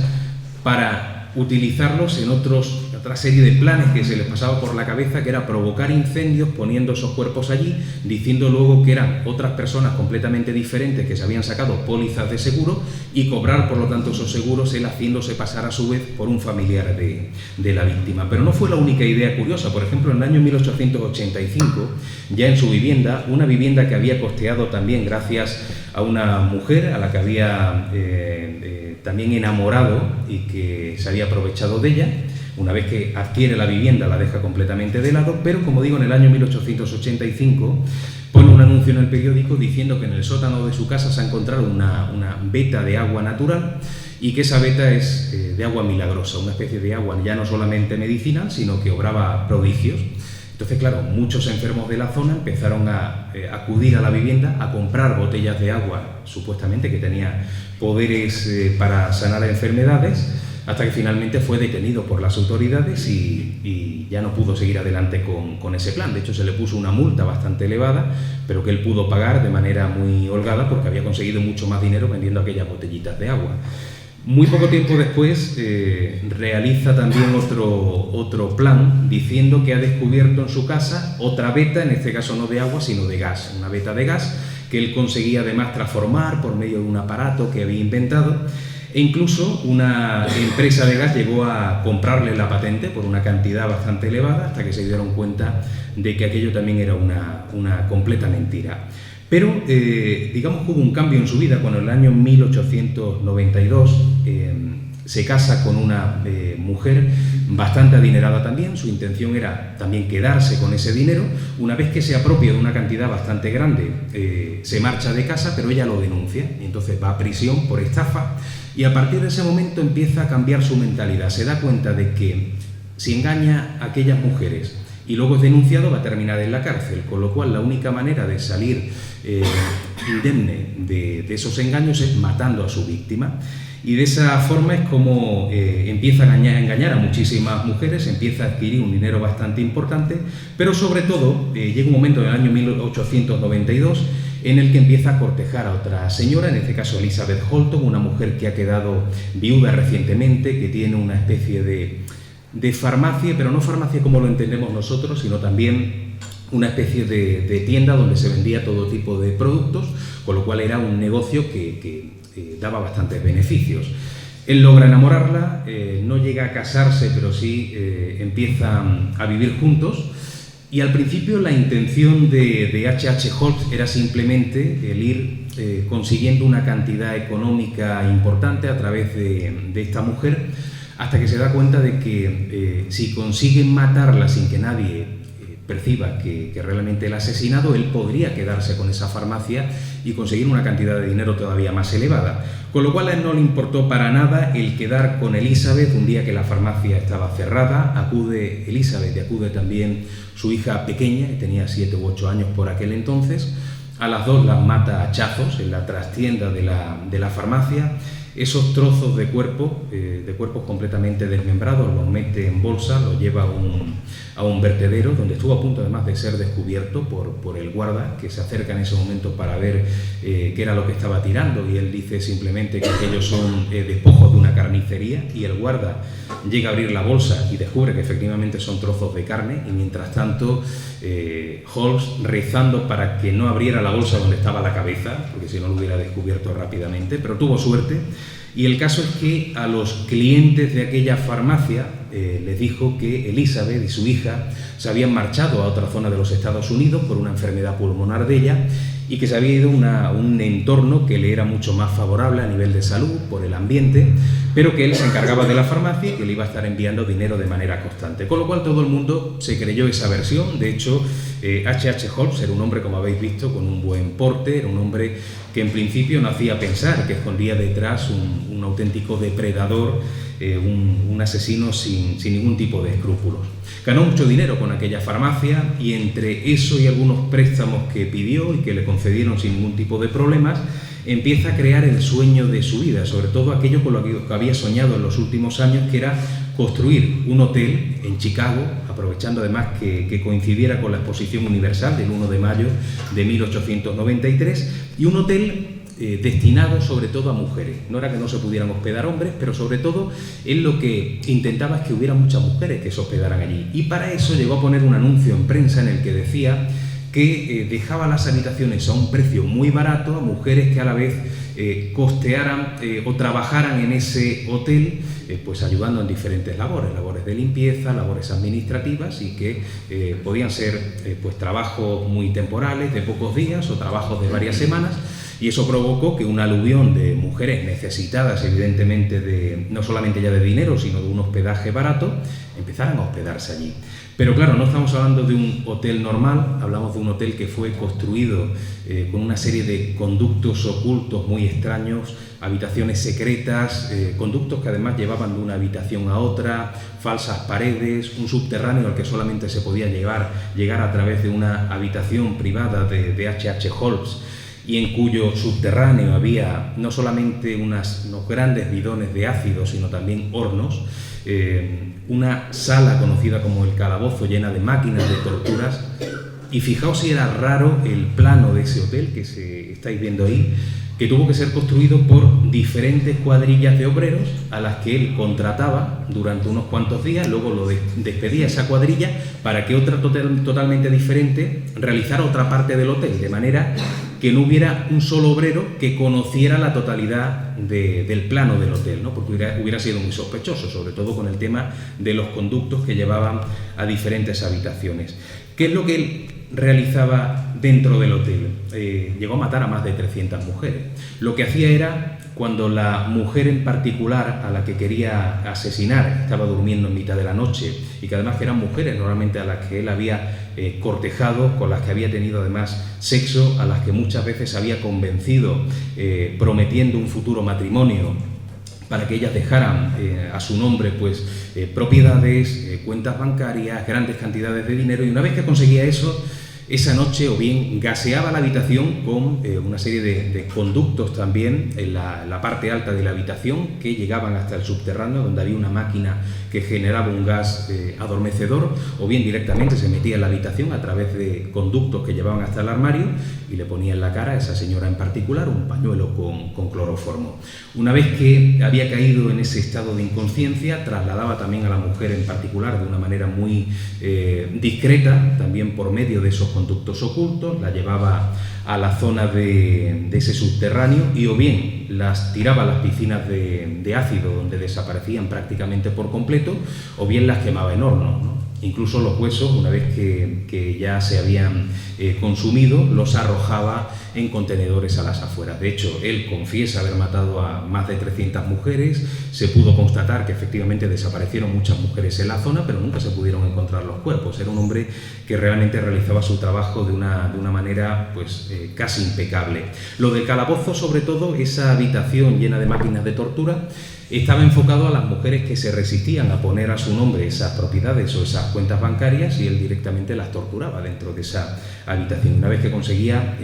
para utilizarlos en otra serie de planes que se les pasaba por la cabeza, que era provocar incendios poniendo esos cuerpos allí, diciendo luego que eran otras personas completamente diferentes que se habían sacado pólizas de seguro y cobrar por lo tanto esos seguros, él haciéndose pasar a su vez por un familiar de la víctima. Pero no fue la única idea curiosa. Por ejemplo, en el año 1885, ya en su vivienda, una vivienda que había costeado también gracias a una mujer a la que había también enamorado y que se había aprovechado de ella. Una vez que adquiere la vivienda la deja completamente de lado, pero como digo, en el año 1885 pone un anuncio en el periódico diciendo que en el sótano de su casa se ha encontrado una veta de agua natural y que esa veta es de agua milagrosa, una especie de agua ya no solamente medicinal, sino que obraba prodigios. Entonces, claro, muchos enfermos de la zona empezaron a acudir a la vivienda a comprar botellas de agua, supuestamente que tenía poderes para sanar enfermedades, hasta que finalmente fue detenido por las autoridades y ya no pudo seguir adelante con ese plan. De hecho, se le puso una multa bastante elevada, pero que él pudo pagar de manera muy holgada porque había conseguido mucho más dinero vendiendo aquellas botellitas de agua. Muy poco tiempo después realiza también otro plan diciendo que ha descubierto en su casa otra veta, en este caso no de agua sino de gas, una veta de gas que él conseguía además transformar por medio de un aparato que había inventado, e incluso una empresa de gas llegó a comprarle la patente por una cantidad bastante elevada hasta que se dieron cuenta de que aquello también era una completa mentira. Pero digamos que hubo un cambio en su vida cuando en el año 1892 se casa con una mujer bastante adinerada también. Su intención era también quedarse con ese dinero. Una vez que se apropia de una cantidad bastante grande, se marcha de casa, pero ella lo denuncia y entonces va a prisión por estafa, y a partir de ese momento empieza a cambiar su mentalidad. Se da cuenta de que si engaña a aquellas mujeres y luego es denunciado, va a terminar en la cárcel, con lo cual la única manera de salir indemne de esos engaños es matando a su víctima. Y de esa forma es como empieza a engañar a muchísimas mujeres, empieza a adquirir un dinero bastante importante, pero sobre todo llega un momento en el año 1892 en el que empieza a cortejar a otra señora, en este caso Elizabeth Holton, una mujer que ha quedado viuda recientemente, que tiene una especie de farmacia, pero no farmacia como lo entendemos nosotros, sino también una especie de tienda donde se vendía todo tipo de productos, con lo cual era un negocio que daba bastantes beneficios. Él logra enamorarla, no llega a casarse, pero sí empiezan a vivir juntos, y al principio la intención de H.H. Holmes era simplemente el ir consiguiendo una cantidad económica importante a través de esta mujer, hasta que se da cuenta de que si consiguen matarla sin que nadie perciba que realmente el asesinado, él podría quedarse con esa farmacia y conseguir una cantidad de dinero todavía más elevada. Con lo cual a él no le importó para nada el quedar con Elizabeth un día que la farmacia estaba cerrada. Acude Elizabeth y acude también su hija pequeña, que tenía 7 u 8 años por aquel entonces. A las dos las mata a hachazos en la trastienda de la farmacia. Esos trozos de cuerpos completamente desmembrados, los mete en bolsa, los lleva a un vertedero, donde estuvo a punto además de ser descubierto por el guarda, que se acerca en ese momento para ver qué era lo que estaba tirando, y él dice simplemente que aquellos son despojos de una carnicería, y el guarda llega a abrir la bolsa y descubre que efectivamente son trozos de carne, y mientras tanto Holmes, rezando para que no abriera la bolsa donde estaba la cabeza, porque si no lo hubiera descubierto rápidamente, pero tuvo suerte. Y el caso es que a los clientes de aquella farmacia les dijo que Elizabeth y su hija se habían marchado a otra zona de los Estados Unidos por una enfermedad pulmonar de ella, y que se había ido a un entorno que le era mucho más favorable a nivel de salud, por el ambiente, pero que él se encargaba de la farmacia y que le iba a estar enviando dinero de manera constante. Con lo cual todo el mundo se creyó esa versión. De hecho, H.H. Holmes era un hombre, como habéis visto, con un buen porte, era un hombre que en principio no hacía pensar que escondía detrás un auténtico depredador, un asesino sin ningún tipo de escrúpulos. Ganó mucho dinero con aquella farmacia, y entre eso y algunos préstamos que pidió y que le concedieron sin ningún tipo de problemas, empieza a crear el sueño de su vida, sobre todo aquello con lo que había soñado en los últimos años, que era construir un hotel en Chicago, aprovechando además que coincidiera con la Exposición Universal del 1 de mayo de 1893, y un hotel destinado sobre todo a mujeres. No era que no se pudieran hospedar hombres, pero sobre todo él lo que intentaba es que hubiera muchas mujeres que se hospedaran allí, y para eso llegó a poner un anuncio en prensa en el que decía que dejaba las habitaciones a un precio muy barato a mujeres que a la vez costearan o trabajaran en ese hotel, pues ayudando en diferentes labores de limpieza, labores administrativas, y que podían ser pues trabajos muy temporales de pocos días o trabajos de varias semanas. Y eso provocó que un aluvión de mujeres necesitadas, evidentemente, no solamente ya de dinero, sino de un hospedaje barato, empezaran a hospedarse allí. Pero claro, no estamos hablando de un hotel normal, hablamos de un hotel que fue construido con una serie de conductos ocultos muy extraños, habitaciones secretas, conductos que además llevaban de una habitación a otra, falsas paredes, un subterráneo al que solamente se podía llegar a través de una habitación privada de H.H. Holmes, y en cuyo subterráneo había no solamente unos grandes bidones de ácido, sino también hornos, una sala conocida como el calabozo llena de máquinas de torturas. Y fijaos si era raro el plano de ese hotel que estáis viendo ahí, que tuvo que ser construido por diferentes cuadrillas de obreros a las que él contrataba durante unos cuantos días, luego lo despedía esa cuadrilla para que otra totalmente diferente realizara otra parte del hotel, de manera que no hubiera un solo obrero que conociera la totalidad del plano del hotel, ¿no? Porque hubiera sido muy sospechoso, sobre todo con el tema de los conductos que llevaban a diferentes habitaciones. ¿Qué es lo que él realizaba dentro del hotel? Llegó a matar a más de 300 mujeres. Lo que hacía era, cuando la mujer en particular a la que quería asesinar estaba durmiendo en mitad de la noche, y que además eran mujeres normalmente a las que él había cortejado, con las que había tenido además sexo, a las que muchas veces había convencido prometiendo un futuro matrimonio para que ellas dejaran a su nombre pues propiedades, cuentas bancarias, grandes cantidades de dinero, y una vez que conseguía eso, esa noche o bien gaseaba la habitación con una serie de conductos también en la parte alta de la habitación que llegaban hasta el subterráneo, donde había una máquina que generaba un gas adormecedor, o bien directamente se metía en la habitación a través de conductos que llevaban hasta el armario y le ponía en la cara a esa señora en particular un pañuelo con cloroformo. Una vez que había caído en ese estado de inconsciencia, trasladaba también a la mujer en particular de una manera muy discreta, también por medio de esos conductos ocultos, la llevaba a la zona de ese subterráneo y o bien las tiraba a las piscinas de ácido, donde desaparecían prácticamente por completo, o bien las quemaba en horno, ¿no? Incluso los huesos, una vez que ya se habían consumido, los arrojaba en contenedores a las afueras. De hecho, él confiesa haber matado a más de 300 mujeres. Se pudo constatar que efectivamente desaparecieron muchas mujeres en la zona, pero nunca se pudieron encontrar los cuerpos. Era un hombre que realmente realizaba su trabajo de una manera pues, casi impecable. Lo del calabozo, sobre todo, esa habitación llena de máquinas de tortura, estaba enfocado a las mujeres que se resistían a poner a su nombre esas propiedades o esas cuentas bancarias, y él directamente las torturaba dentro de esa habitación. Una vez que conseguía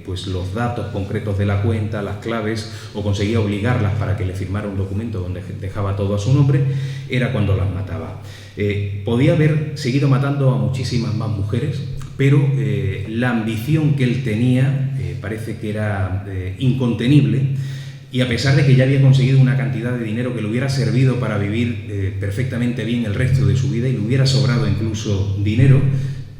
pues los datos concretos de la cuenta, las claves, o conseguía obligarlas para que le firmara un documento donde dejaba todo a su nombre, era cuando las mataba. Podía haber seguido matando a muchísimas más mujeres, pero la ambición que él tenía parece que era incontenible. Y a pesar de que ya había conseguido una cantidad de dinero que le hubiera servido para vivir perfectamente bien el resto de su vida, y le hubiera sobrado incluso dinero,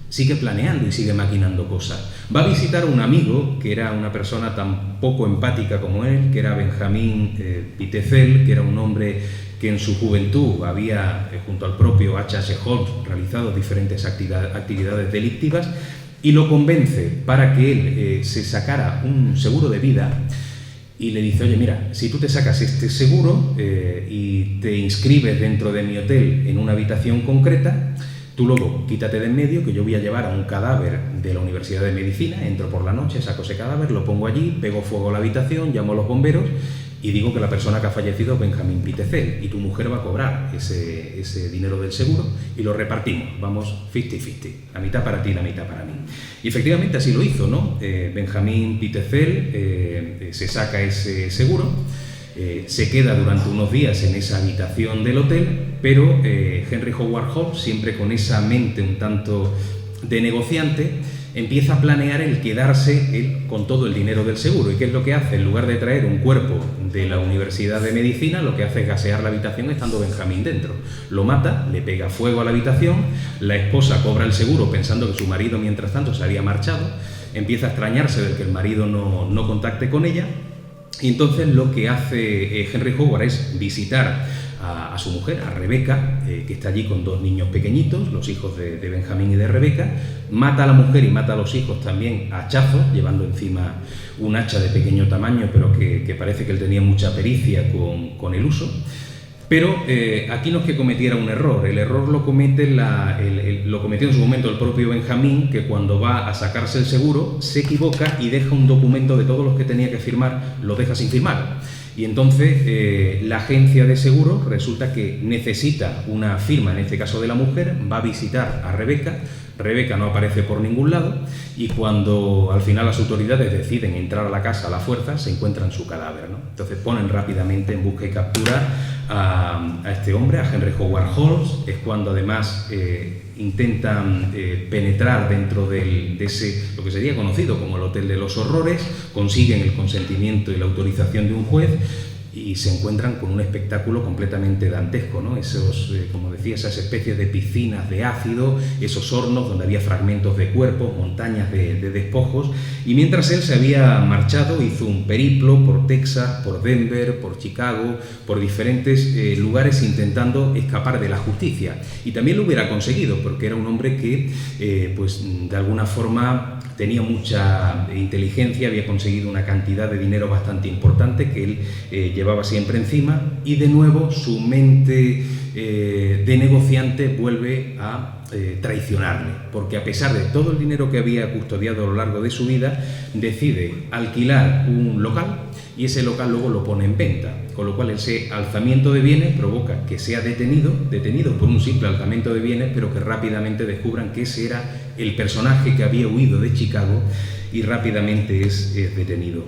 sigue planeando y sigue maquinando cosas. Va a visitar a un amigo que era una persona tan poco empática como él, que era Benjamín Pitezel, que era un hombre que en su juventud había, junto al propio H.H. Holmes, realizado diferentes actividades delictivas, y lo convence para que él se sacara un seguro de vida. Y le dice: oye, mira, si tú te sacas este seguro y te inscribes dentro de mi hotel en una habitación concreta, tú luego quítate de en medio, que yo voy a llevar a un cadáver de la Universidad de Medicina, entro por la noche, saco ese cadáver, lo pongo allí, pego fuego a la habitación, llamo a los bomberos y digo que la persona que ha fallecido es Benjamín Pitezel, y tu mujer va a cobrar ese dinero del seguro y lo repartimos, vamos 50-50, la mitad para ti, la mitad para mí. Y efectivamente así lo hizo, ¿no? Benjamín Pitezel se saca ese seguro, se queda durante unos días en esa habitación del hotel, pero Henry Howard Holmes, siempre con esa mente un tanto de negociante, empieza a planear el quedarse él con todo el dinero del seguro. ¿Y qué es lo que hace? En lugar de traer un cuerpo de la Universidad de Medicina, lo que hace es gasear la habitación estando Benjamín dentro. Lo mata, le pega fuego a la habitación, la esposa cobra el seguro pensando que su marido mientras tanto se había marchado, empieza a extrañarse de que el marido no contacte con ella, y entonces lo que hace Henry Howard es visitar a su mujer, a Rebeca, que está allí con dos niños pequeñitos, los hijos de Benjamín y de Rebeca. Mata a la mujer y mata a los hijos también a hachazos, llevando encima un hacha de pequeño tamaño, pero que parece que él tenía mucha pericia con el uso. Pero aquí no es que cometiera un error, el error lo comete lo cometió en su momento el propio Benjamín, que cuando va a sacarse el seguro se equivoca y deja un documento de todos los que tenía que firmar, lo deja sin firmar. Y entonces la agencia de seguros resulta que necesita una firma, en este caso de la mujer, va a visitar a Rebeca. Rebeca no aparece por ningún lado, y cuando al final las autoridades deciden entrar a la casa a la fuerza, se encuentran su cadáver, ¿no? Entonces ponen rápidamente en busca y captura a este hombre, a Henry Howard Holmes. Es cuando además intentan penetrar dentro de ese, lo que sería conocido como el Hotel de los Horrores, consiguen el consentimiento y la autorización de un juez, y se encuentran con un espectáculo completamente dantesco, ¿no? Esos, como decía, esas especies de piscinas de ácido, esos hornos donde había fragmentos de cuerpos, montañas de despojos. Y mientras él se había marchado, hizo un periplo por Texas, por Denver, por Chicago, por diferentes lugares, intentando escapar de la justicia. Y también lo hubiera conseguido, porque era un hombre que, pues, de alguna forma tenía mucha inteligencia, había conseguido una cantidad de dinero bastante importante que él llevaba siempre encima, y de nuevo su mente de negociante vuelve a traicionarle, porque a pesar de todo el dinero que había custodiado a lo largo de su vida, decide alquilar un local, y ese local luego lo pone en venta, con lo cual ese alzamiento de bienes provoca que sea detenido por un simple alzamiento de bienes, pero que rápidamente descubran que ese era el personaje que había huido de Chicago, y rápidamente es detenido.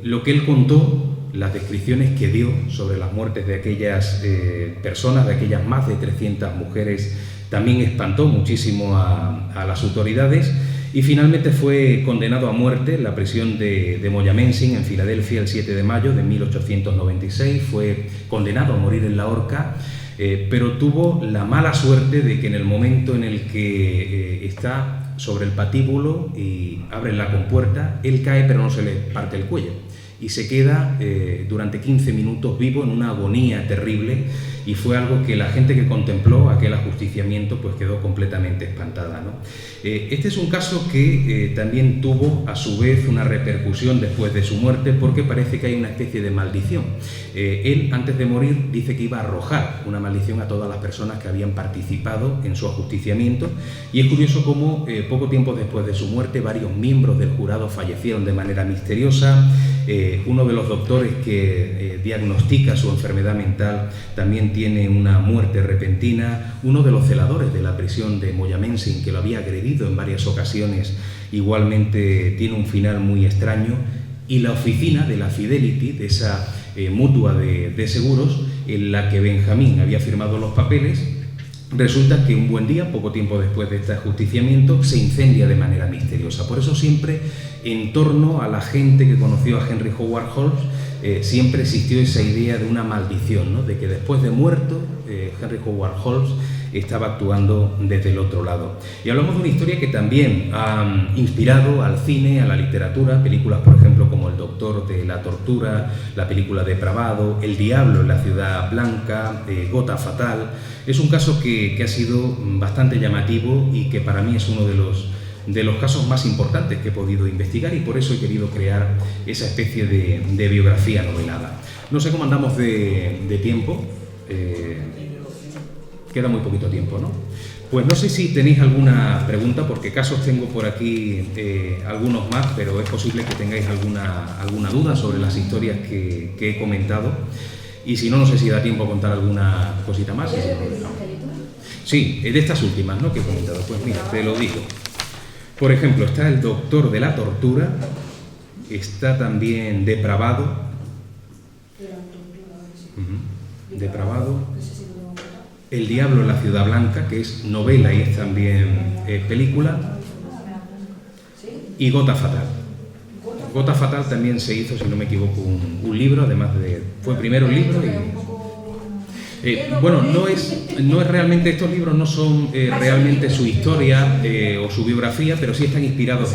Lo que él contó, las descripciones que dio sobre las muertes de aquellas personas, de aquellas más de 300 mujeres, también espantó muchísimo a las autoridades, y finalmente fue condenado a muerte en la prisión de Moyamensing, en Filadelfia, el 7 de mayo de 1896. Fue condenado a morir en la horca, pero tuvo la mala suerte de que en el momento en el que está sobre el patíbulo y abren la compuerta, él cae pero no se le parte el cuello. y se queda durante 15 minutos vivo en una agonía terrible, y fue algo que la gente que contempló aquel ajusticiamiento pues quedó completamente espantada, ¿no? Este es un caso que también tuvo a su vez una repercusión después de su muerte, porque parece que hay una especie de maldición. Él, antes de morir, dice que iba a arrojar una maldición a todas las personas que habían participado en su ajusticiamiento, y es curioso cómo poco tiempo después de su muerte varios miembros del jurado fallecieron de manera misteriosa. Uno de los doctores que diagnostica su enfermedad mental también tiene una muerte repentina. Uno de los celadores de la prisión de Moyamensing, que lo había agredido en varias ocasiones, igualmente tiene un final muy extraño. Y la oficina de la Fidelity, de esa mutua de seguros, en la que Benjamín había firmado los papeles, resulta que un buen día, poco tiempo después de este ajusticiamiento, se incendia de manera misteriosa. Por eso siempre, en torno a la gente que conoció a Henry Howard Holmes, siempre existió esa idea de una maldición, ¿no? De que después de muerto, Henry Howard Holmes estaba actuando desde el otro lado. Y hablamos de una historia que también ha inspirado al cine, a la literatura, películas, por ejemplo, como El Doctor de la Tortura, la película Depravado, El Diablo en la Ciudad Blanca, Gota Fatal. Es un caso que ha sido bastante llamativo y que para mí es uno de los casos más importantes que he podido investigar, y por eso he querido crear esa especie de biografía novelada. No sé cómo andamos de tiempo. Queda muy poquito tiempo, ¿no? Pues no sé si tenéis alguna pregunta, porque casos tengo por aquí algunos más, pero es posible que tengáis alguna duda sobre las historias que he comentado. Y si no, no sé si da tiempo a contar alguna cosita más. Sí, de estas últimas, ¿no?, que he comentado. Pues mira, te lo digo. Por ejemplo, está El Doctor de la Tortura, está también Depravado. Depravado. El Diablo en la Ciudad Blanca, que es novela y es también película. Y Gota Fatal. Gota Fatal también se hizo, si no me equivoco, un libro, además de... Fue primero un libro y... bueno, no es realmente, estos libros no son realmente su historia o su biografía, pero sí están inspirados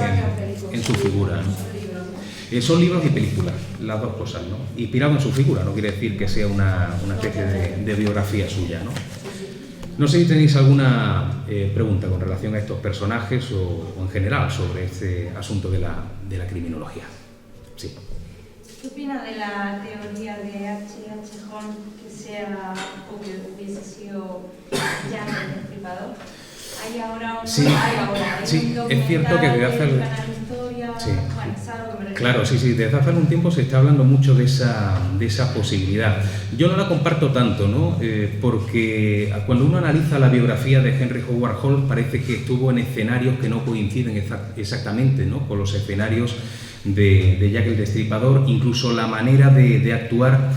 en su figura, ¿no? Son libros y películas, las dos cosas, ¿no? Inspirado en su figura, no quiere decir que sea una especie de biografía suya, ¿no? No sé si tenéis alguna pregunta con relación a estos personajes o en general sobre este asunto de la criminología. Sí. ¿Qué opina de la teoría de H.H. Holmes que sea o que hubiese sido Jack el Destripador? Hay ahora un es cierto que desde hace Claro, sí, desde hace algún tiempo se está hablando mucho de esa posibilidad. Yo no la comparto tanto, ¿no? Porque cuando uno analiza la biografía de Henry Howard Holmes parece que estuvo en escenarios que no coinciden exactamente, ¿no?, con los escenarios de Jack el Destripador. Incluso la manera de actuar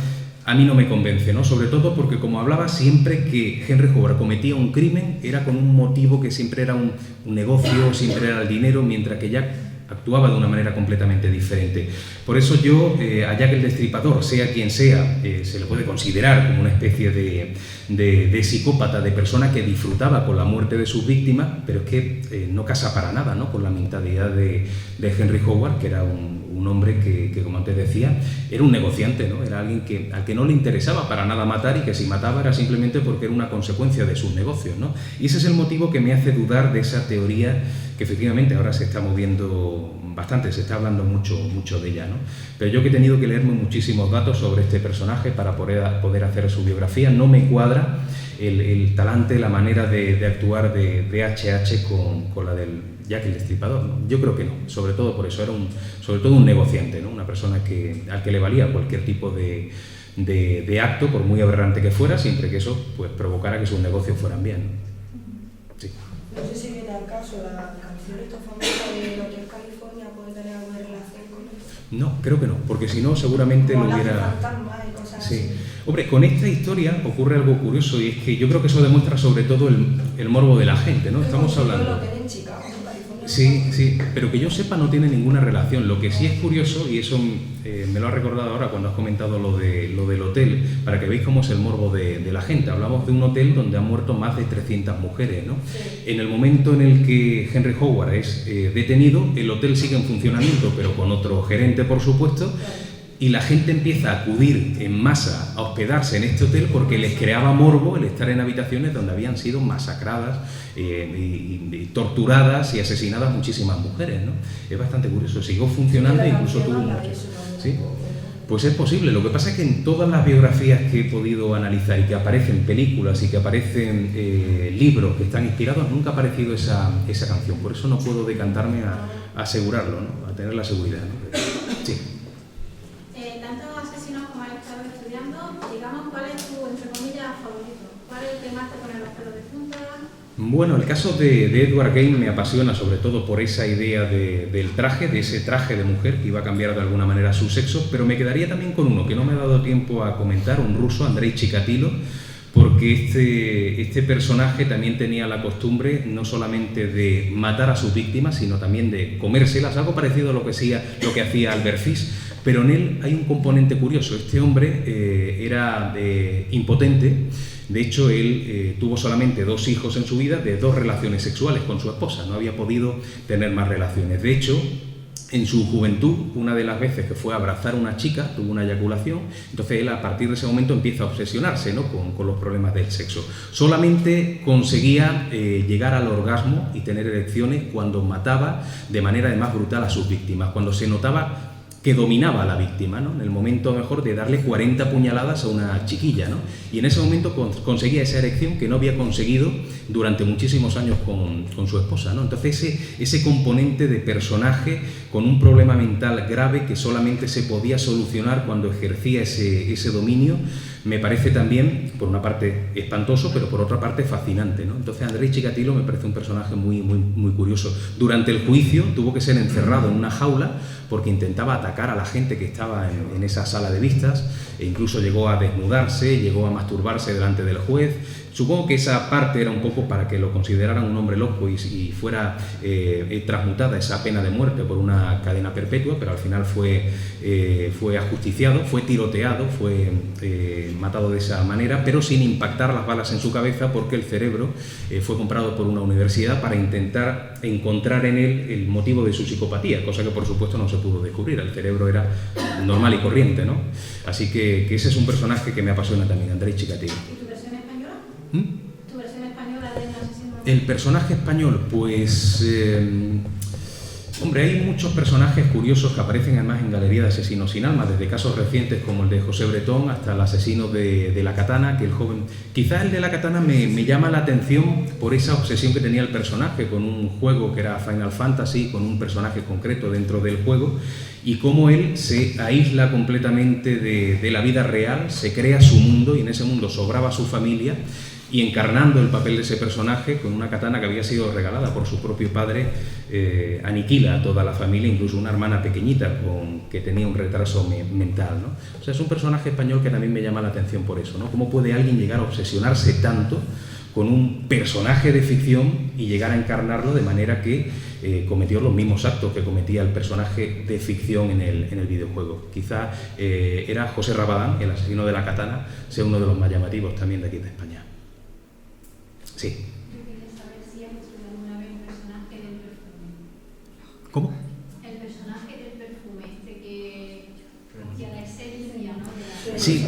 a mí no me convence, ¿no? Sobre todo porque, como hablaba, siempre que Henry Howard cometía un crimen era con un motivo que siempre era un negocio, siempre era el dinero, mientras que Jack actuaba de una manera completamente diferente. Por eso yo a Jack el Destripador, sea quien sea, se le puede considerar como una especie de psicópata, de persona que disfrutaba con la muerte de sus víctimas, pero es que no casa para nada, ¿no?, con la mentalidad de Henry Howard, que era un hombre que, como antes decía, era un negociante, ¿no? Era alguien al que no le interesaba para nada matar, y que si mataba era simplemente porque era una consecuencia de sus negocios, ¿no? Y ese es el motivo que me hace dudar de esa teoría, que efectivamente ahora se está moviendo bastante, se está hablando mucho de ella, ¿no? Pero yo, que he tenido que leerme muchísimos datos sobre este personaje para poder hacer su biografía, no me cuadra el talante, la manera de actuar de H.H. con la del Jack el Destripador, ¿no? Yo creo que no, sobre todo por eso, era sobre todo un negociante, ¿no? Una persona al que le valía cualquier tipo de acto, por muy aberrante que fuera, siempre que eso pues provocara que sus negocios fueran bien, ¿no? Sí. No sé si viene al caso la canción esta famosa de Hotel California, ¿puede tener alguna relación con esto? No, creo que no, porque si no seguramente lo hubiera... Sí. Hombre, con esta historia ocurre algo curioso, y es que yo creo que eso demuestra sobre todo el morbo de la gente, ¿no? Estamos hablando... Sí, pero que yo sepa no tiene ninguna relación. Lo que sí es curioso, y eso me lo ha recordado ahora cuando has comentado lo del hotel, para que veáis cómo es el morbo de la gente. Hablamos de un hotel donde han muerto más de 300 mujeres, ¿no? Sí. En el momento en el que Henry Howard es detenido, el hotel sigue en funcionamiento, pero con otro gerente, por supuesto. y la gente empieza a acudir en masa a hospedarse en este hotel porque les creaba morbo el estar en habitaciones donde habían sido masacradas y torturadas y asesinadas muchísimas mujeres, ¿no? Es bastante curioso, siguió funcionando e incluso tuvo mucho. ¿Sí? Pues es posible, lo que pasa es que en todas las biografías que he podido analizar y que aparecen películas y que aparecen libros que están inspirados, nunca ha aparecido esa canción, por eso no puedo decantarme a asegurarlo, ¿no? A tener la seguridad, ¿no? Sí. Tantos asesinos como has estado estudiando, digamos, ¿cuál es tu, entre comillas, favorito? ¿Cuál es el que más te pone los pelos de punta? Bueno, el caso de Edward Game me apasiona sobre todo por esa idea del traje, de ese traje de mujer que iba a cambiar de alguna manera su sexo, pero me quedaría también con uno que no me ha dado tiempo a comentar, un ruso, Andrei Chikatilo, porque este personaje también tenía la costumbre no solamente de matar a sus víctimas, sino también de comérselas, algo parecido a lo que hacía Albert Fish, pero en él hay un componente curioso. Este hombre era impotente. De hecho, él tuvo solamente 2 hijos en su vida de 2 relaciones sexuales con su esposa, no había podido tener más relaciones. De hecho, en su juventud, una de las veces que fue a abrazar a una chica, tuvo una eyaculación, entonces él a partir de ese momento empieza a obsesionarse, ¿no? con los problemas del sexo. Solamente conseguía llegar al orgasmo y tener erecciones cuando mataba de manera además brutal a sus víctimas, cuando se notaba que dominaba a la víctima, ¿no? En el momento mejor de darle 40 puñaladas a una chiquilla, ¿no? Y en ese momento conseguía esa erección que no había conseguido durante muchísimos años con su esposa, ¿no? Entonces ese componente de personaje con un problema mental grave que solamente se podía solucionar cuando ejercía ese dominio, me parece también, por una parte, espantoso, pero por otra parte fascinante, ¿no? Entonces Andrei Chikatilo me parece un personaje muy, muy, muy curioso. Durante el juicio tuvo que ser encerrado en una jaula porque intentaba atacar a la gente que estaba en esa sala de vistas e incluso llegó a desnudarse, llegó a masturbarse delante del juez. Supongo que esa parte era un poco para que lo consideraran un hombre loco y fuera transmutada esa pena de muerte por una cadena perpetua, pero al final fue ajusticiado, fue tiroteado, fue matado de esa manera, pero sin impactar las balas en su cabeza porque el cerebro fue comprado por una universidad para intentar encontrar en él el motivo de su psicopatía, cosa que por supuesto no se pudo descubrir, el cerebro era normal y corriente, ¿no? Así que ese es un personaje que me apasiona también, Andrei Chikatilo. ¿Y tu versión española? ¿Tu versión española del asesino? El personaje español, pues... hombre, hay muchos personajes curiosos que aparecen además en Galería de Asesinos sin Alma, desde casos recientes como el de José Bretón hasta el asesino de La Katana, que el joven... Quizás el de La Katana me llama la atención por esa obsesión que tenía el personaje con un juego que era Final Fantasy, con un personaje concreto dentro del juego, y cómo él se aísla completamente de la vida real, se crea su mundo y en ese mundo sobraba su familia, y encarnando el papel de ese personaje con una katana que había sido regalada por su propio padre, aniquila a toda la familia, incluso una hermana pequeñita que tenía un retraso mental, ¿no? O sea, es un personaje español que también me llama la atención por eso, ¿no? ¿Cómo puede alguien llegar a obsesionarse tanto con un personaje de ficción y llegar a encarnarlo de manera que cometió los mismos actos que cometía el personaje de ficción en el videojuego? Quizá era José Rabadán, el asesino de La Katana, sea uno de los más llamativos también de aquí de España. Sí. Yo quería saber si has estudiado alguna vez el personaje del perfume. ¿Cómo? El personaje del perfume, que hacía la esencia, ¿no? Sí,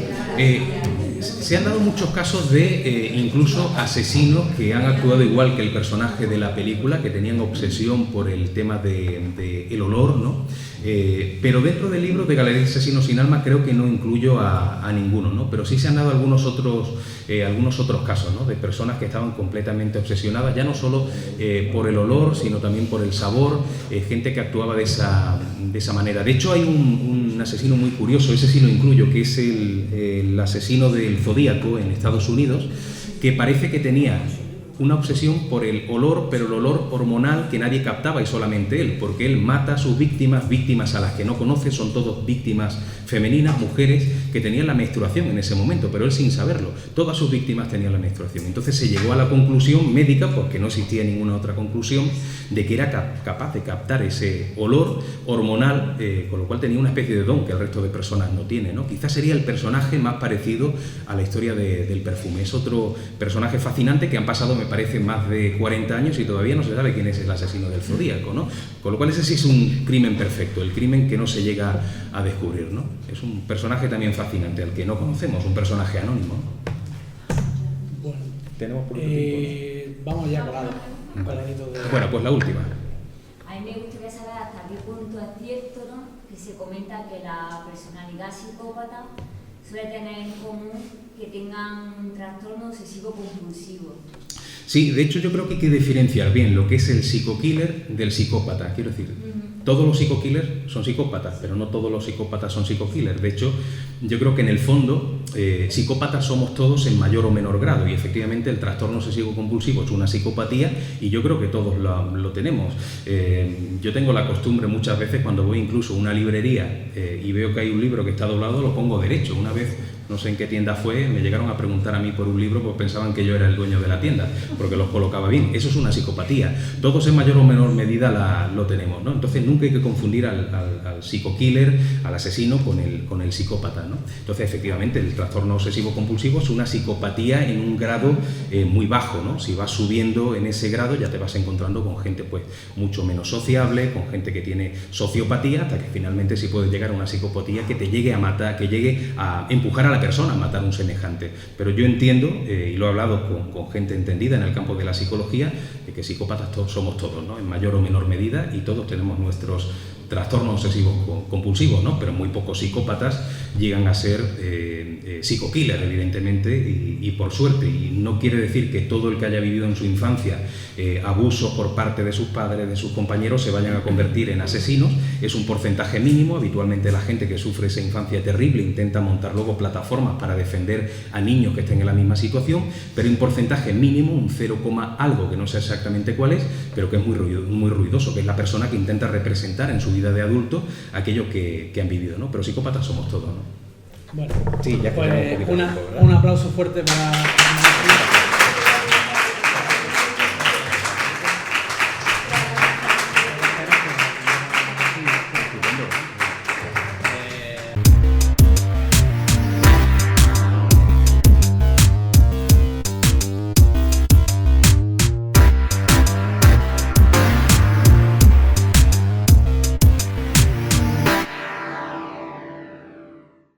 se han dado muchos casos de incluso asesinos que han actuado igual que el personaje de la película, que tenían obsesión por el tema del olor, ¿no? Pero dentro del libro de Galería de Asesinos sin Alma creo que no incluyo a ninguno, ¿no? Pero sí se han dado algunos otros casos, ¿no? De personas que estaban completamente obsesionadas, ya no solo por el olor, sino también por el sabor, gente que actuaba de esa manera. De hecho, hay un asesino muy curioso, ese sí lo incluyo, que es el asesino del Zodíaco en Estados Unidos, que parece que tenía una obsesión por el olor, pero el olor hormonal que nadie captaba y solamente él, porque él mata a sus víctimas a las que no conoce, son todas víctimas femeninas, mujeres que tenían la menstruación en ese momento, pero él sin saberlo, todas sus víctimas tenían la menstruación. Entonces se llegó a la conclusión médica, porque no existía ninguna otra conclusión, de que era capaz de captar ese olor hormonal, con lo cual tenía una especie de don que el resto de personas no tiene, ¿no? Quizás sería el personaje más parecido a la historia del perfume. Es otro personaje fascinante que han pasado, me parece, más de 40 años y todavía no se sabe quién es el asesino del Zodíaco, ¿no? Con lo cual ese sí es un crimen perfecto, el crimen que no se llega a descubrir, ¿no? Es un personaje también fascinante, al que no conocemos, un personaje anónimo. Bueno, Tenemos por tiempo, vamos ya colado. Bueno, pues la última. A mí me gustaría saber hasta qué punto es cierto, ¿no?, que se comenta que la personalidad psicópata suele tener en común que tengan un trastorno obsesivo-compulsivo. Sí, de hecho yo creo que hay que diferenciar bien lo que es el psicokiller del psicópata. Quiero decir, todos los psicokillers son psicópatas, pero no todos los psicópatas son psicokillers. De hecho, yo creo que en el fondo psicópatas somos todos en mayor o menor grado, y efectivamente el trastorno obsesivo-compulsivo es una psicopatía y yo creo que todos lo tenemos. Yo tengo la costumbre muchas veces, cuando voy incluso a una librería y veo que hay un libro que está doblado, lo pongo derecho. Una vez, no sé en qué tienda fue, me llegaron a preguntar a mí por un libro, pues pensaban que yo era el dueño de la tienda, porque los colocaba bien. Eso es una psicopatía. Todos en mayor o menor medida lo tenemos, ¿no? Entonces nunca hay que confundir al psicokiller, al asesino, con el psicópata, ¿no? Entonces, efectivamente, el trastorno obsesivo-compulsivo es una psicopatía en un grado muy bajo, ¿no? Si vas subiendo en ese grado, ya te vas encontrando con gente pues mucho menos sociable, con gente que tiene sociopatía, hasta que finalmente sí puedes llegar a una psicopatía que te llegue a matar, que llegue a empujar a la persona a matar a un semejante. Pero yo entiendo, y lo he hablado con gente entendida en el campo de la psicología, de que psicópatas somos todos, ¿no?, en mayor o menor medida, y todos tenemos nuestros trastornos obsesivos compulsivos, ¿no? Pero muy pocos psicópatas llegan a ser psicokiller, evidentemente, y por suerte. Y no quiere decir que todo el que haya vivido en su infancia abusos por parte de sus padres, de sus compañeros, se vayan a convertir en asesinos. Es un porcentaje mínimo. Habitualmente la gente que sufre esa infancia terrible intenta montar luego plataformas para defender a niños que estén en la misma situación, pero un porcentaje mínimo, un 0, algo, que no sé exactamente cuál es, pero que es muy ruidoso, que es la persona que intenta representar en su vida de adulto aquello que han vivido, ¿no? Pero psicópatas somos todos, ¿no? Bueno, sí, ya pues un poquito tiempo, ¿verdad? un aplauso fuerte para